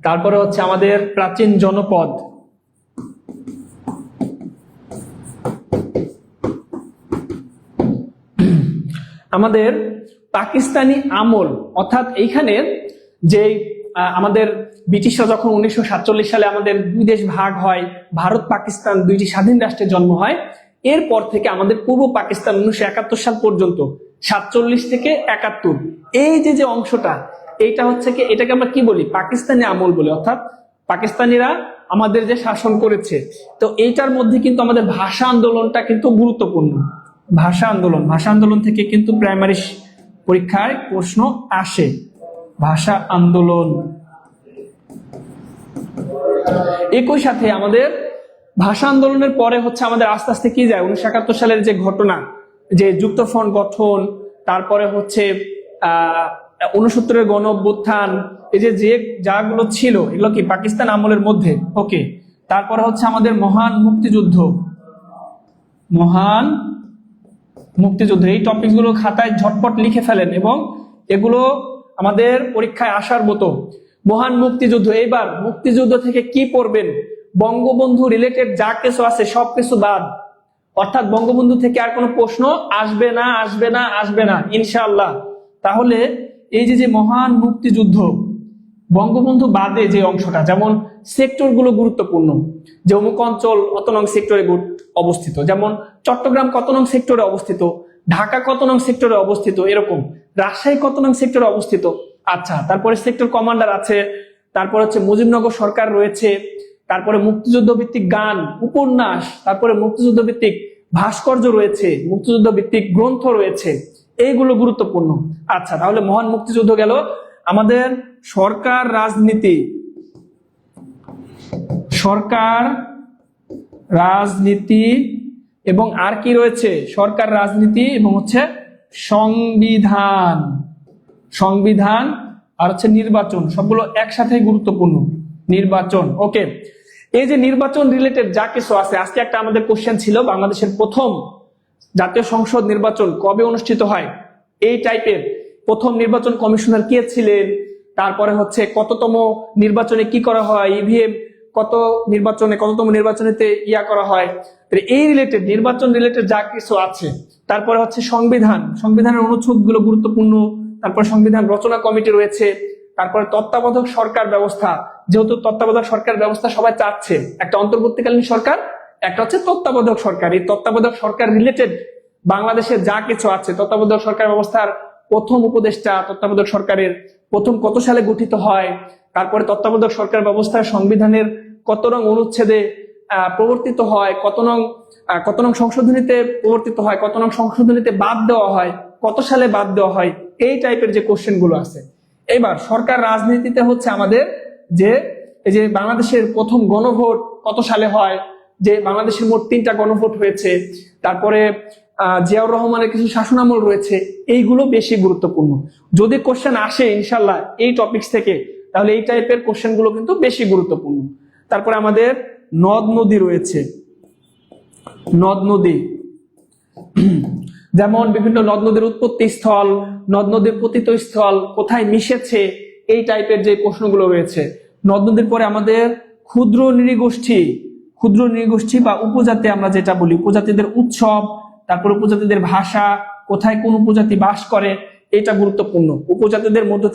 তারপরে হচ্ছে আমাদের প্রাচীন জনপদ, আমাদের পাকিস্তানি আমল, অর্থাৎ এইখানে যে আমাদের ব্রিটিশরা যখন 1947 সালে আমাদের দুই দেশ ভাগ হয়, ভারত পাকিস্তান দুইটি স্বাধীন রাষ্ট্রের জন্ম হয়, এরপর থেকে আমাদের পূর্ব পাকিস্তান 1971 সাল পর্যন্ত 47 থেকে 71 এই যে অংশটা, এইটা হচ্ছে কি, এটাকে আমরা কি বলি, পাকিস্তানি আমল বলি, অর্থাৎ পাকিস্তানিরা আমাদের যে শাসন করেছে। তো এইটার মধ্যে কিন্তু আমাদের ভাষা আন্দোলনটা কিন্তু গুরুত্বপূর্ণ। ভাষা আন্দোলন থেকে কিন্তু প্রাইমারি পরীক্ষায় প্রশ্ন আসে। ভাষা আন্দোলন, একই সাথে আমাদের ভাষা আন্দোলনের পরে হচ্ছে আমাদের আস্তে আস্তে কি যায়, 1971 সালের যে ঘটনা, যে যুক্তফ্রন্ট গঠন, তারপরে হচ্ছে 69-এর গণ অভ্যুত্থান, এই যে যাগুলো ছিল এগুলো কি পাকিস্তান আমলের মধ্যে। ওকে, তারপরে হচ্ছে আমাদের মহান মুক্তিযুদ্ধ, এই টপিক গুলো খাতায় ঝটপট লিখে ফেলেন এবং এগুলো আমাদের পরীক্ষায় আসার মতো। মহান মুক্তিযুদ্ধ, এইবার মুক্তিযুদ্ধ থেকে কি পড়বেন, বঙ্গবন্ধু রিলেটেড যা কিছু আছে সবকিছু বাদ, অর্থাৎ বঙ্গবন্ধু থেকে আর কোনো প্রশ্ন আসবে না ইনশাআল্লাহ। তাহলে এই যে মহান মুক্তিযুদ্ধ, বঙ্গবন্ধু বাদে যে অংশটা, যেমন সেক্টর গুলো গুরুত্বপূর্ণ, যে অমুক অঞ্চল কত নং সেক্টরে অবস্থিত, যেমন চট্টগ্রাম কত নং সেক্টরে অবস্থিত, ঢাকা কত নং সেক্টরে অবস্থিত, এরকম রাজশাহী কত নং সেক্টরে অবস্থিত। আচ্ছা, তারপরে সেক্টর কমান্ডার আছে, তারপর হচ্ছে মুজিবনগর সরকার রয়েছে, তারপরে মুক্তিযুদ্ধ ভিত্তিক গান, উপন্যাস, তারপরে মুক্তিযুদ্ধ ভিত্তিক ভাস্কর্য রয়েছে, মুক্তিযুদ্ধ ভিত্তিক গ্রন্থ রয়েছে, এইগুলো গুরুত্বপূর্ণ। আচ্ছা, তাহলে মহান মুক্তিযুদ্ধ গেল। আমাদের সরকার রাজনীতি এবং আর কি রয়েছে, সরকার রাজনীতি এবং হচ্ছে সংবিধান আর হচ্ছে নির্বাচন, সবগুলো একসাথে গুরুত্বপূর্ণ। নির্বাচন, ওকে, এই যে নির্বাচন রিলেটেড যা কিছু আছে, আজকে একটা আমাদের কোশ্চেন ছিল, বাংলাদেশের প্রথম জাতীয় সংসদ নির্বাচন কবে অনুষ্ঠিত হয়, এই টাইপের। প্রথম নির্বাচন কমিশনার কে ছিলেন, তারপরে হচ্ছে কততম নির্বাচনে কি করা হয়, ইভিএম কততম নির্বাচনেতে করা হয়, এই রিলেটেড নির্বাচন রিলেটেড যা কিছু আছে। তারপরে হচ্ছে সংবিধানের অনুচ্ছেদ গুলো গুরুত্বপূর্ণ। তারপর সংবিধান রচনা কমিটি রয়েছে। তারপরে তত্ত্বাবধায়ক সরকার ব্যবস্থা, যেহেতু তত্ত্বাবধায়ক সরকার ব্যবস্থা সবাই চাচ্ছে, একটা অন্তর্বর্তীকালীন সরকার, একটা হচ্ছে তত্ত্বাবধায়ক সরকার। এই তত্ত্বাবধায়ক সরকার রিলেটেড বাংলাদেশে যা কিছু আছে, তত্ত্বাবধায়ক সরকার ব্যবস্থার প্রথম উপদেষ্টা, তত্ত্বাবধায়ক সরকারের প্রথম কত সালে গঠিত হয়, তারপরে তত্ত্বাবধায়ক সরকার ব্যবস্থার সংবিধানের কত নং অনুচ্ছেদে প্রবর্তিত হয়, কত নং সংশোধনীতে প্রবর্তিত হয়, কত নং সংশোধনীতে বাদ দেওয়া হয়, কত সালে বাদ দেওয়া হয়, এই টাইপের যে কোশ্চেন গুলো আছে। এবার সরকার রাজনীতিতে হচ্ছে আমাদের যে এই যে বাংলাদেশের প্রথম গণভোট কত সালে হয়, যে বাংলাদেশের মোট 3টা গণভোট হয়েছে, তারপরে জিয়াউর রহমানের কিছু শাসনামল রয়েছে, এইগুলো বেশি গুরুত্বপূর্ণ। যদি কোশ্চেন আসে ইনশাল্লাহ এই টপিকস থেকে, তাহলে এই টাইপের কোশ্চেন গুলো কিন্তু বেশি গুরুত্বপূর্ণ। তারপরে আমাদের নদ নদী রয়েছে, নদ নদী, যেমন বিভিন্ন নদ নদীর উৎপত্তি স্থল, নদ নদীর পতিত স্থল, কোথায় মিশেছে, এই টাইপের যে প্রশ্নগুলো রয়েছে। নদ নদীর পরে আমাদের ক্ষুদ্র নৃগোষ্ঠী বা উপজাতি, আমরা যেটা বলি উপজাতিদের উৎসব, তারপর উপজাতিদের ভাষা, কোথায় কোন উপজাতি বাস করে, এটা গুরুত্বপূর্ণ। উপজাতিদের মধ্য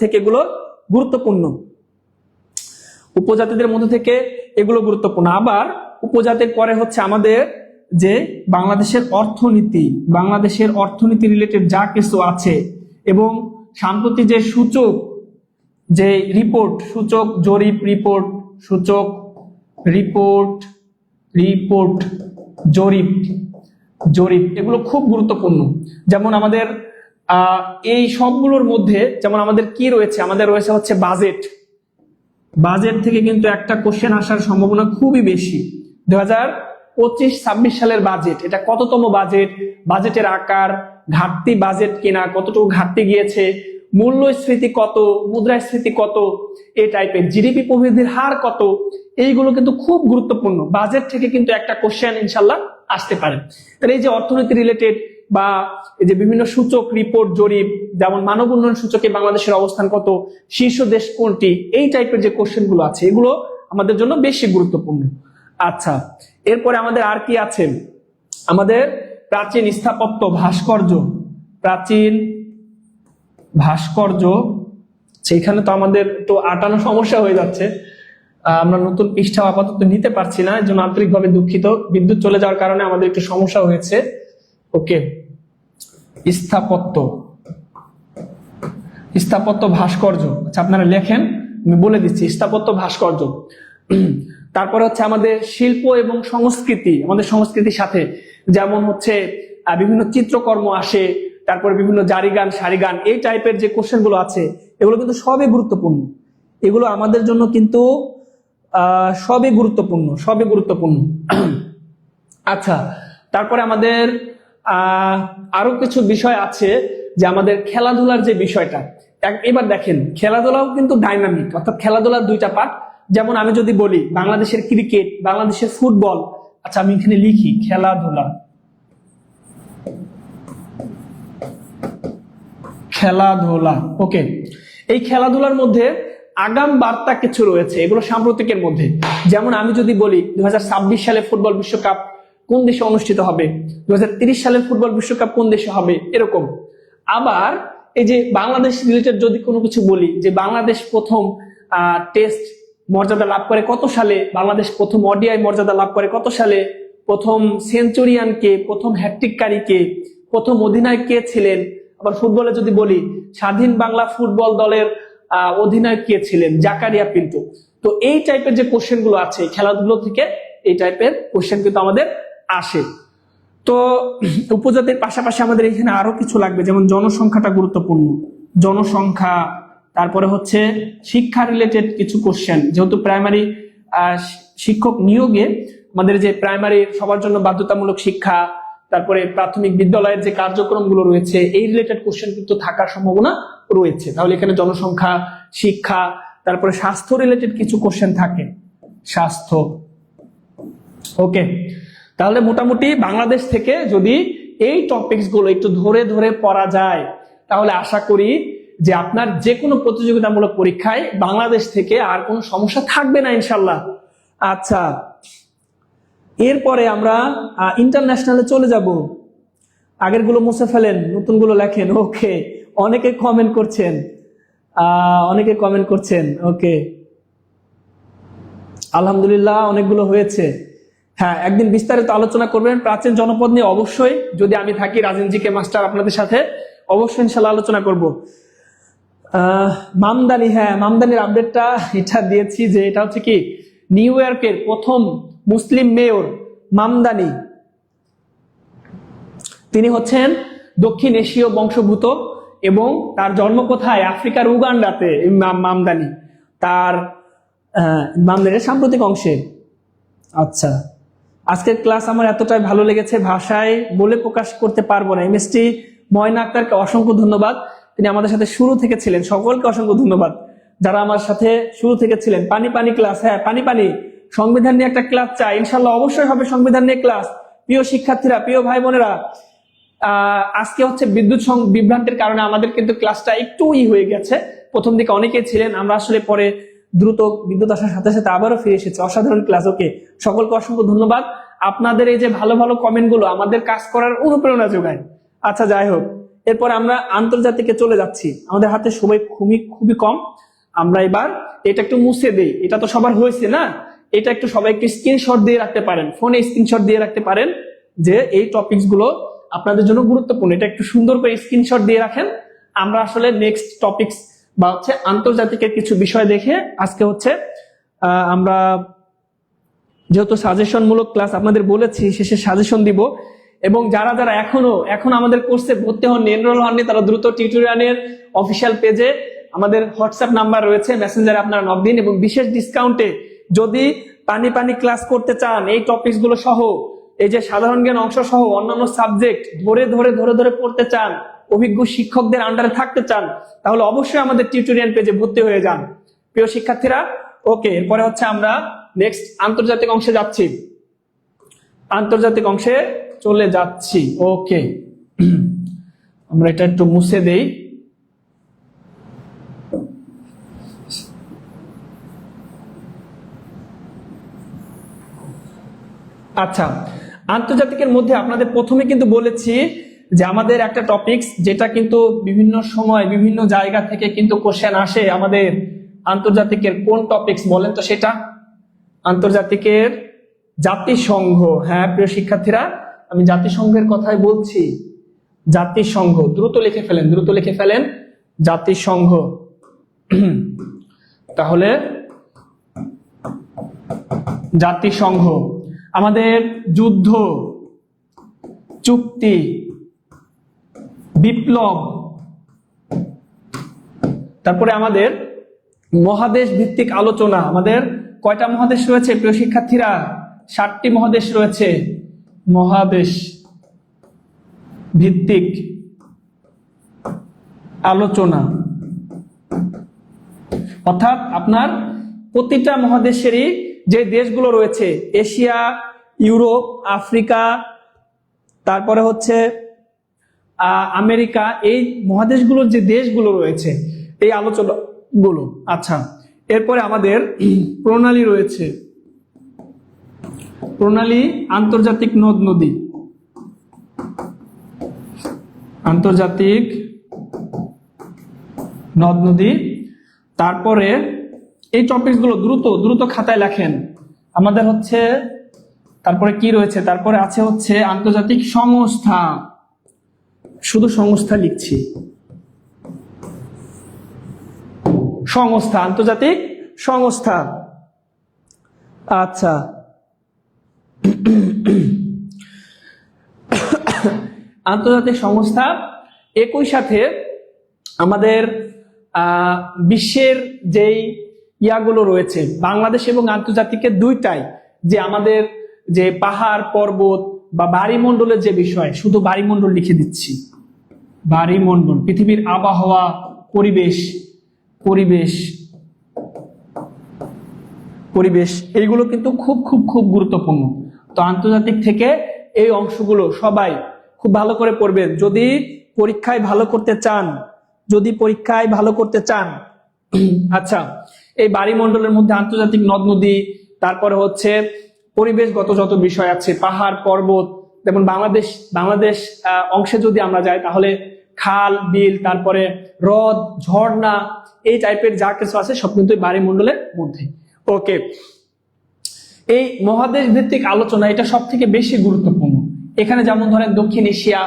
থেকে এগুলো গুরুত্বপূর্ণ, আবার উপজাতির পরে হচ্ছে আমাদের যে বাংলাদেশের অর্থনীতি রিলেটেড যা কিছু আছে, এবং সাম্প্রতিক যে সূচক যে রিপোর্ট, সূচক জরিপ রিপোর্ট, জরিপ, এগুলো খুব গুরুত্বপূর্ণ। যেমন আমাদের এই সবগুলোর মধ্যে যেমন আমাদের কি রয়েছে, আমাদের রয়েছে হচ্ছে বাজেট থেকে কিন্তু একটা কোশ্চেন আসার সম্ভাবনা খুবই বেশি। 2025-26 সালের বাজেট, এটা কততম বাজেটের আকার, ঘাটতি বাজেট কিনা, কতটুকু ঘাটতি গিয়েছে, মূল্যস্ফীতি কত, মুদ্রাস্ফীতি কত, এই টাইপের জিডিপি প্রবৃদ্ধির হার কত, এইগুলো কিন্তু খুব গুরুত্বপূর্ণ। বাজেট থেকে কিন্তু একটা কোশ্চেন ইনশাল্লাহ আসতে পারে। তাহলে এই যে অর্থনীতি রিলেটেড বা এই যে বিভিন্ন সূচক রিপোর্ট জরিপ, যেমন মানব উন্নয়ন সূচকে বাংলাদেশের অবস্থান কত, শীর্ষ দেশ কোনটি, এই টাইপের যে কোশ্চেন গুলো আছে, এগুলো আমাদের জন্য বেশি গুরুত্বপূর্ণ। আচ্ছা, এরপরে আমাদের আর কি আছে, আমাদের প্রাচীন স্থাপত্য, ভাস্কর্য, সেইখানে তো আমাদের তো আটানো সমস্যা হয়ে যাচ্ছে, আমরা নতুন পৃষ্ঠা আপাতত নিতে পারছি না, এর জন্য আন্তরিকভাবে দুঃখিত। বিদ্যুৎ চলে যাওয়ার কারণে আমাদের একটু সমস্যা হয়েছে। ওকে, স্থাপত্য, স্থাপত্য ভাস্কর্য, আচ্ছা আপনারা লেখেন, আমি বলে দিচ্ছি স্থাপত্য ভাস্কর্য। তারপরে হচ্ছে আমাদের শিল্প এবং সংস্কৃতি, আমাদের সংস্কৃতির সাথে যেমন হচ্ছে বিভিন্ন চিত্রকর্ম আসে, তারপরে বিভিন্ন জারিগান সারিগান, এই টাইপের যে কোশ্চেন গুলো আছে এগুলো কিন্তু সবই গুরুত্বপূর্ণ, এগুলো আমাদের জন্য কিন্তু সবই গুরুত্বপূর্ণ, সবই গুরুত্বপূর্ণ। আচ্ছা, তারপরে আমাদের আরো কিছু বিষয় আছে, যে আমাদের খেলাধুলার যে বিষয়টা। এবার দেখেন খেলাধুলাও কিন্তু ডাইনামিক, অর্থাৎ খেলাধুলার দুইটা পার্ট। যেমন আমি যদি বলি বাংলাদেশের ক্রিকেট, বাংলাদেশের ফুটবল, আচ্ছা আমি এখানে লিখি খেলাধুলা, খেলাধুলা। ওকে, এই খেলাধুলার মধ্যে আগাম বার্তা কিছু রয়েছে, এগুলো সাম্প্রতিকের মধ্যে। যেমন আমি যদি বলি 2026 সালে ফুটবল বিশ্বকাপ কোন দেশে অনুষ্ঠিত হবে, 2030 সালে ফুটবল বিশ্বকাপ কোন দেশে হবে, এরকম। আবার এই যে বাংলাদেশ রিলেটেড যদি কোনো কিছু বলি, যে বাংলাদেশ প্রথম টেস্ট মর্যাদা লাভ করে কত সালে, বাংলাদেশ প্রথম ওডিআই মর্যাদা লাভ করে কত সালে, প্রথম সেঞ্চুরিয়ান কে, প্রথম হ্যাটট্রিককারী কে, প্রথম অধিনায়ক কে ছিলেন। আবার ফুটবলে যদি বলি স্বাধীন বাংলা ফুটবল দলের অধিনায়ক কে ছিলেন, জাকারিয়া পিন্টু। তো এই টাইপের যে কোশ্চেন গুলো আছে খেলাধুলো থেকে, এই টাইপের কোশ্চেন কিন্তু আমাদের আসে। তো উপজাতির পাশাপাশি আমাদের এখানে আরো কিছু লাগবে, যেমন জনসংখ্যাটা গুরুত্বপূর্ণ, জনসংখ্যা। তারপরে হচ্ছে শিক্ষা রিলেটেড কিছু কোশ্চেন, যেহেতু প্রাইমারি শিক্ষক নিয়োগে আমাদের যে প্রাইমারি সবার জন্য বাধ্যতামূলক শিক্ষা, তারপরে প্রাথমিক বিদ্যালয়ের যে কার্যক্রমগুলো রয়েছে, এই রিলেটেড কোশ্চেন কিন্তু থাকার সম্ভাবনা রয়েছে। তাহলে এখানে জনসংখ্যা, শিক্ষা, তারপরে স্বাস্থ্য রিলেটেড কিছু কোশ্চেন থাকে, স্বাস্থ্য। ওকে, তাহলে মোটামুটি বাংলাদেশ থেকে যদি এই টপিকস গুলো একটু ধরে ধরে পড়া যায়, তাহলে আশা করি যে আপনার যে কোনো প্রতিযোগিতামূলক পরীক্ষায় বাংলাদেশ থেকে আর কোনো সমস্যা থাকবে না ইনশাল্লাহ। আচ্ছা, এরপরে আমরা ইন্টারন্যাশনালে চলে যাব। আগের গুলো মুছে ফেলেন, নতুন গুলো লেখেন। ওকে, অনেকে কমেন্ট করছেন, অনেকে কমেন্ট করছেন। ওকে, আলহামদুলিল্লাহ অনেকগুলো হয়েছে। হ্যাঁ, একদিন বিস্তারিত আলোচনা করবেন প্রাচীন জনপদ নিয়ে, অবশ্যই যদি আমি থাকি রাজেনজিকে মাস্টার আপনাদের সাথে অবশ্যই ইনশাল্লাহ আলোচনা করব। মামদানি, হ্যাঁ মামদানির আপডেটটা এটা দিয়েছি, যে এটা হচ্ছে কি নিউ ইয়র্কের প্রথম মুসলিম মেয়র মামদানি, তিনি হচ্ছেন দক্ষিণ এশীয় বংশোদ্ভূত এবং তার জন্ম কোথায়, আফ্রিকার উগান্ডাতে। মামদানি তার মামদানির সাম্প্রতিক অংশে। আচ্ছা, আজকের ক্লাস আমার এতটাই ভালো লেগেছে, ভাষায় বলে প্রকাশ করতে পারবো না। এমএসটি ময়না আক্তারকে অসংখ্য ধন্যবাদ, তিনি আমাদের সাথে শুরু থেকে ছিলেন। সকলকে অসংখ্য ধন্যবাদ যারা আমার সাথে শুরু থেকে ছিলেন। পানি পানি ক্লাস, হ্যাঁ পানি পানি, সংবিধান নিয়ে একটা ক্লাস চাই, ইনশাল্লাহ অবশ্যই হবে সংবিধান নিয়ে ক্লাস। প্রিয় শিক্ষার্থীরা, প্রিয় ভাই বোনেরা, আজকে হচ্ছে বিদ্যুৎ বিভ্রান্তির কারণে আমাদের কিন্তু ক্লাসটা একটু হয়ে গেছে। প্রথম দিকে অনেকেই ছিলেন, আমরা আসলে পরে দ্রুত বিদ্যুৎ আসার সাথে সাথে আবারও ফিরে এসেছে। অসাধারণ ক্লাস। ওকে, সকলকে অসংখ্য ধন্যবাদ। আপনাদের এই যে ভালো ভালো কমেন্ট গুলো আমাদের কাজ করার অনুপ্রেরণা যোগায়। আচ্ছা, যাই হোক, এরপর আমরা আন্তর্জাতিকে চলে যাচ্ছি। আমাদের হাতে সময় খুবই খুবই কম, আমরা এবার এটা একটু মুছে দেই। এটা তো সবার হয়েছে না, এটা একটু সবাইকে স্ক্রিনশট দিয়ে রাখতে পারেন, ফোনে স্ক্রিনশট দিয়ে রাখতে পারেন, যে এই টপিকস গুলো আপনাদের জন্য গুরুত্বপূর্ণ। এটা একটু সুন্দর করে স্ক্রিনশট দিয়ে রাখেন। আমরা আসলে নেক্সট টপিকস বা হচ্ছে আন্তর্জাতিকের কিছু বিষয় দেখে আজকে হচ্ছে আমরা যেহেতু সাজেশন মূলক ক্লাস আপনাদের বলেছি, শেষে সাজেশন দিব। এবং যারা যারা এখন আমাদের কোর্সে ভর্তি হননি, এনরোল হননি, তারা দ্রুত টিউটোরিয়ালের অফিসিয়াল পেজে আমাদের হোয়াটসঅ্যাপ নাম্বার রয়েছে, মেসেঞ্জারে আপনারা নক দিন। এবং বিশেষ ডিসকাউন্টে যদি পানি পানি ক্লাস করতে চান, এই টপিকস গুলো সহ, এই যে সাধারণ জ্ঞান অংশ সহ অন্যান্য সাবজেক্ট ধরে ধরে ধরে ধরে পড়তে চান, অভিজ্ঞ শিক্ষকদের আন্ডারে থাকতে চান, তাহলে অবশ্যই আমাদের টিউটোরিয়াল পেজে ভর্তি হয়ে যান প্রিয় শিক্ষার্থীরা। ওকে, এরপরে হচ্ছে আমরা নেক্সট আন্তর্জাতিক অংশে যাচ্ছি, আন্তর্জাতিক অংশে চলে যাচ্ছি। ওকে, আমরা এটা একটু মুছে দেই। আচ্ছা, আন্তর্জাতিকের মধ্যে আপনাদের প্রথমে কিন্তু বলেছি যে আমাদের একটা টপিকস যেটা কিন্তু বিভিন্ন সময় বিভিন্ন জায়গা থেকে কিন্তু কোশ্চেন আসে আমাদের আন্তর্জাতিকের, কোন টপিকস বলেন তো সেটা? আন্তর্জাতিকের জাতিসংঘ। হ্যাঁ প্রিয় শিক্ষার্থীরা, আমি জাতিসংঘের কথাই বলছি। জাতিসংঘ, দ্রুত লিখে ফেলেন, দ্রুত লিখে ফেলেন, জাতিসংঘ। তাহলে জাতিসংঘ আমাদের যুদ্ধ, চুক্তি, বিপ্লব, তারপরে আমাদের মহাদেশ ভিত্তিক আলোচনা। আমাদের কয়টা মহাদেশ রয়েছে প্রিয় শিক্ষার্থীরা? 7টি মহাদেশ রয়েছে। মহাদেশ ভিত্তিক আলোচনা, অর্থাৎ আপনার প্রতিটা মহাদেশেরই যে দেশগুলো রয়েছে, এশিয়া, ইউরোপ, আফ্রিকা, তারপরে হচ্ছে আমেরিকা, এই মহাদেশগুলোর যে দেশগুলো রয়েছে এই আলোচনা গুলো। আচ্ছা, এরপরে আমাদের প্রণালী রয়েছে, প্রণালী, আন্তর্জাতিক নদ নদী, আন্তর্জাতিক নদ নদী। তারপরে এই টপিকস গুলো দ্রুত দ্রুত খাতায় লেখেন। আমাদের হচ্ছে তারপরে কি রয়েছে? তারপরে আছে হচ্ছে আন্তর্জাতিক সংস্থা, শুধু সংস্থা লিখছি, সংস্থা, আন্তর্জাতিক সংস্থা। আচ্ছা, আন্তর্জাতিক সংস্থা, একই সাথে আমাদের বিশ্বের যেই ইয়াগুলো রয়েছে, বাংলাদেশ এবং আন্তর্জাতিকের দুইটাই, যে আমাদের যে পাহাড় পর্বত বা বায়ুমণ্ডলের যে বিষয়, শুধু বায়ুমণ্ডল লিখে দিচ্ছি, বায়ুমণ্ডল, পৃথিবীর আবহাওয়া, পরিবেশ, পরিবেশ, পরিবেশ, এইগুলো কিন্তু খুব খুব খুব গুরুত্বপূর্ণ। তো আন্তর্জাতিক থেকে এই অংশগুলো সবাই খুব ভালো করে পড়বেন যদি পরীক্ষায় ভালো করতে চান, যদি পরীক্ষায় ভালো করতে চান। আচ্ছা, এই বায়ুমণ্ডলের মধ্যে আন্তর্জাতিক নদ নদী, তারপরে হচ্ছে পরিবেশগত যত বিষয় আছে, পাহাড় পর্বত, যেমন বাংলাদেশ অংশে যদি আমরা যাই তাহলে খাল বিল, তারপরে হ্রদ ঝর্ণা, এই টাইপের যা কিছু আছে সব কিন্তু বায়ুমণ্ডলের মধ্যে। ওকে, এই মহাদেশ ভিত্তিক আলোচনা এটা সব থেকে বেশি গুরুত্বপূর্ণ। এখানে যেমন ধরেন দক্ষিণ এশিয়া,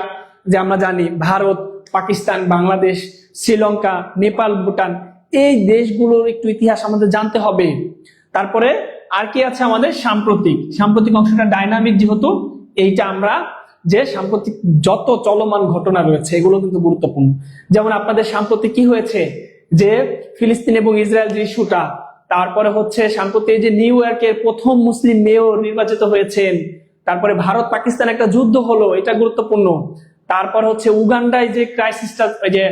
যে আমরা জানি ভারত, পাকিস্তান, বাংলাদেশ, শ্রীলঙ্কা, নেপাল, ভুটান, এই দেশগুলোর একটু ইতিহাস আমাদের জানতে হবে। তারপরে আর কি আছে আমাদের? সাম্প্রতিক অংশটা ডাইনামিক, যেহেতু এইটা আমরা যে সাম্প্রতিক যত চলমান ঘটনা রয়েছে এগুলো কিন্তু গুরুত্বপূর্ণ। যেমন আপনাদের সাম্প্রতিক কি হয়েছে, যে ফিলিস্তিন এবং ইসরায়েল যে ইস্যুটা, তারপরে হচ্ছে সাম্প্রতিক যে নিউ ইয়র্কের প্রথম মুসলিম মেয়র নির্বাচিত হয়েছেন, তারপরে ভারত পাকিস্তান একটা যুদ্ধ হলো, এটা গুরুত্বপূর্ণ। তারপর হচ্ছে উগান্ডায় যে ক্রাইসিসটা, যে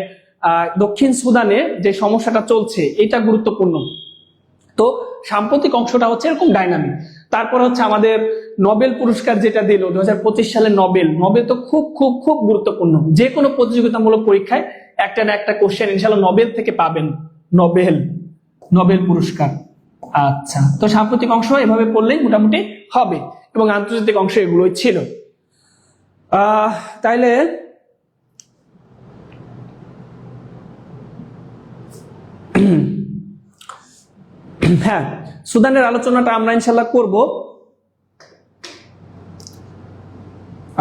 দক্ষিণ সুদানে যে সমস্যাটা চলছে, এটা গুরুত্বপূর্ণ। তো সাম্প্রতিক অংশটা হচ্ছে এরকম ডাইনামিক। তারপর হচ্ছে আমাদের নোবেল পুরস্কার যেটা দিল 2025 সালে, নোবেল তো খুব খুব খুব গুরুত্বপূর্ণ। যে কোনো প্রতিযোগিতামূলক পরীক্ষায় একটা না একটা কোশ্চেন ইনশাআল্লাহ নোবেল থেকে পাবেন, নোবেল পুরস্কার। আচ্ছা, তো সাম্প্রতিক অংশ এভাবে পড়লেই মোটামুটি হবে, এবং আন্তর্জাতিক অংশ এগুলোই ছিল। তাইলে হ্যাঁ, সুদানের আলোচনাটা আমরা ইনশাল্লাহ করব।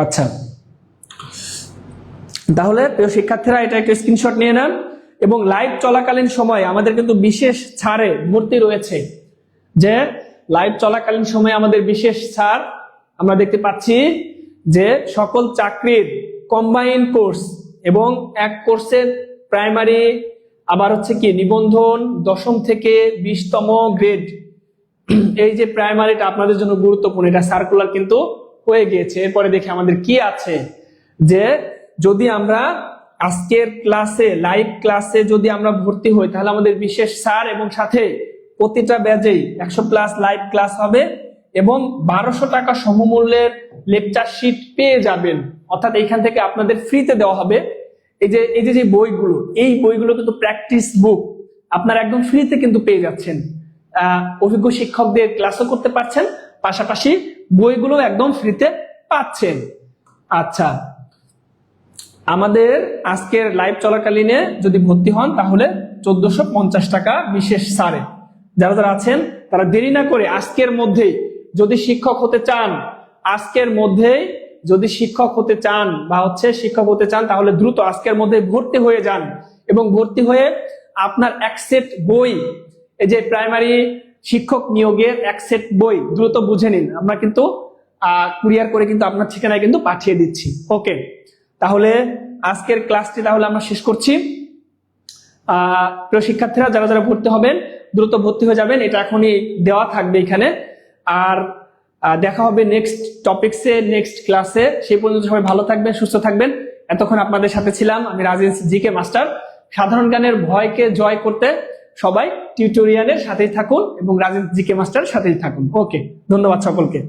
আচ্ছা, তাহলে প্রিয় শিক্ষার্থীরা এটা একটা স্ক্রিনশট নিয়ে নেন, এবং লাইভ চলাকালীন সময় আমাদের কিন্তু বিশেষ ছাড়ে ভর্তি রয়েছে। যে লাইভ চলাকালীন সময় আমাদের বিশেষ ছাড় আমরা দেখতে পাচ্ছি, যে সকল চাকরির কম্বাইন্ড কোর্স এবং এক কোর্সের প্রাইমারি, আবার হচ্ছে কি নিবন্ধন 10ম থেকে 20তম গ্রেড, এই যে প্রাইমারিটা আপনাদের জন্য গুরুত্বপূর্ণ, এটা সার্কুলার কিন্তু হয়ে গিয়েছে। এরপরে দেখি আমাদের কি আছে, যে যদি আমরা আজকের ক্লাসে, লাইভ ক্লাসে যদি আমরা ভর্তি হই, তাহলে আমাদের বিশেষ স্যার এবং সাথে প্রতিটা ব্যাচেই 100+ লাইভ ক্লাস হবে, এবং 1200 টাকা সমমূল্যের লেকচার শিট পেয়ে যাবেন। অর্থাৎ এইখান থেকে আপনাদের ফ্রিতে দেওয়া হবে এই যে বইগুলো, এই বইগুলো কিন্তু প্র্যাকটিস বুক আপনারা একদম ফ্রিতে কিন্তু পেয়ে যাচ্ছেন। অভিজ্ঞ শিক্ষকদের ক্লাসও করতে পারছেন, পাশাপাশি বইগুলো একদম ফ্রিতে পাচ্ছেন। আচ্ছা, আমাদের আজকের লাইভ চলাকালীনে যদি ভর্তি হন তাহলে 1450 টাকা বিশেষ ছাড়ে। যারা যারা আছেন তারা দেরি না করে আজকের মধ্যেই যদি শিক্ষক হতে চান, আজকের মধ্যেই যদি শিক্ষক হতে চান বা শিক্ষক হতে চান তাহলে দ্রুত আজকের মধ্যে ভর্তি হয়ে যান এবং ভর্তি হয়ে আপনার এক সেট বই, এই যে প্রাইমারি শিক্ষক নিয়োগের এক সেট বই দ্রুত বুঝে নিন। আমরা কিন্তু কুরিয়ার করে কিন্তু আপনার ঠিকানায় কিন্তু পাঠিয়ে দিচ্ছি। ওকে, তাহলে আজকের ক্লাসটি তাহলে আমরা শেষ করছি। প্রিয় শিক্ষার্থীরা, যারা যারা ভর্তি হবেন দ্রুত ভর্তি হয়ে যাবেন, এটা এখনই দেওয়া থাকবে এখানে। আর দেখা হবে নেক্সট টপিকসে, নেক্সট ক্লাসে। সেই পর্যন্ত সবাই ভালো থাকবেন, সুস্থ থাকবেন। এতক্ষণ আপনাদের সাথে ছিলাম আমি রাজেশ জিকে মাস্টার। সাধারণ জ্ঞানের ভয়কে জয় করতে সবাই টিউটোরিয়ালের সাথেই থাকুন এবং রাজেশ জিকে মাস্টার সাথেই থাকুন। ওকে, ধন্যবাদ সকলকে।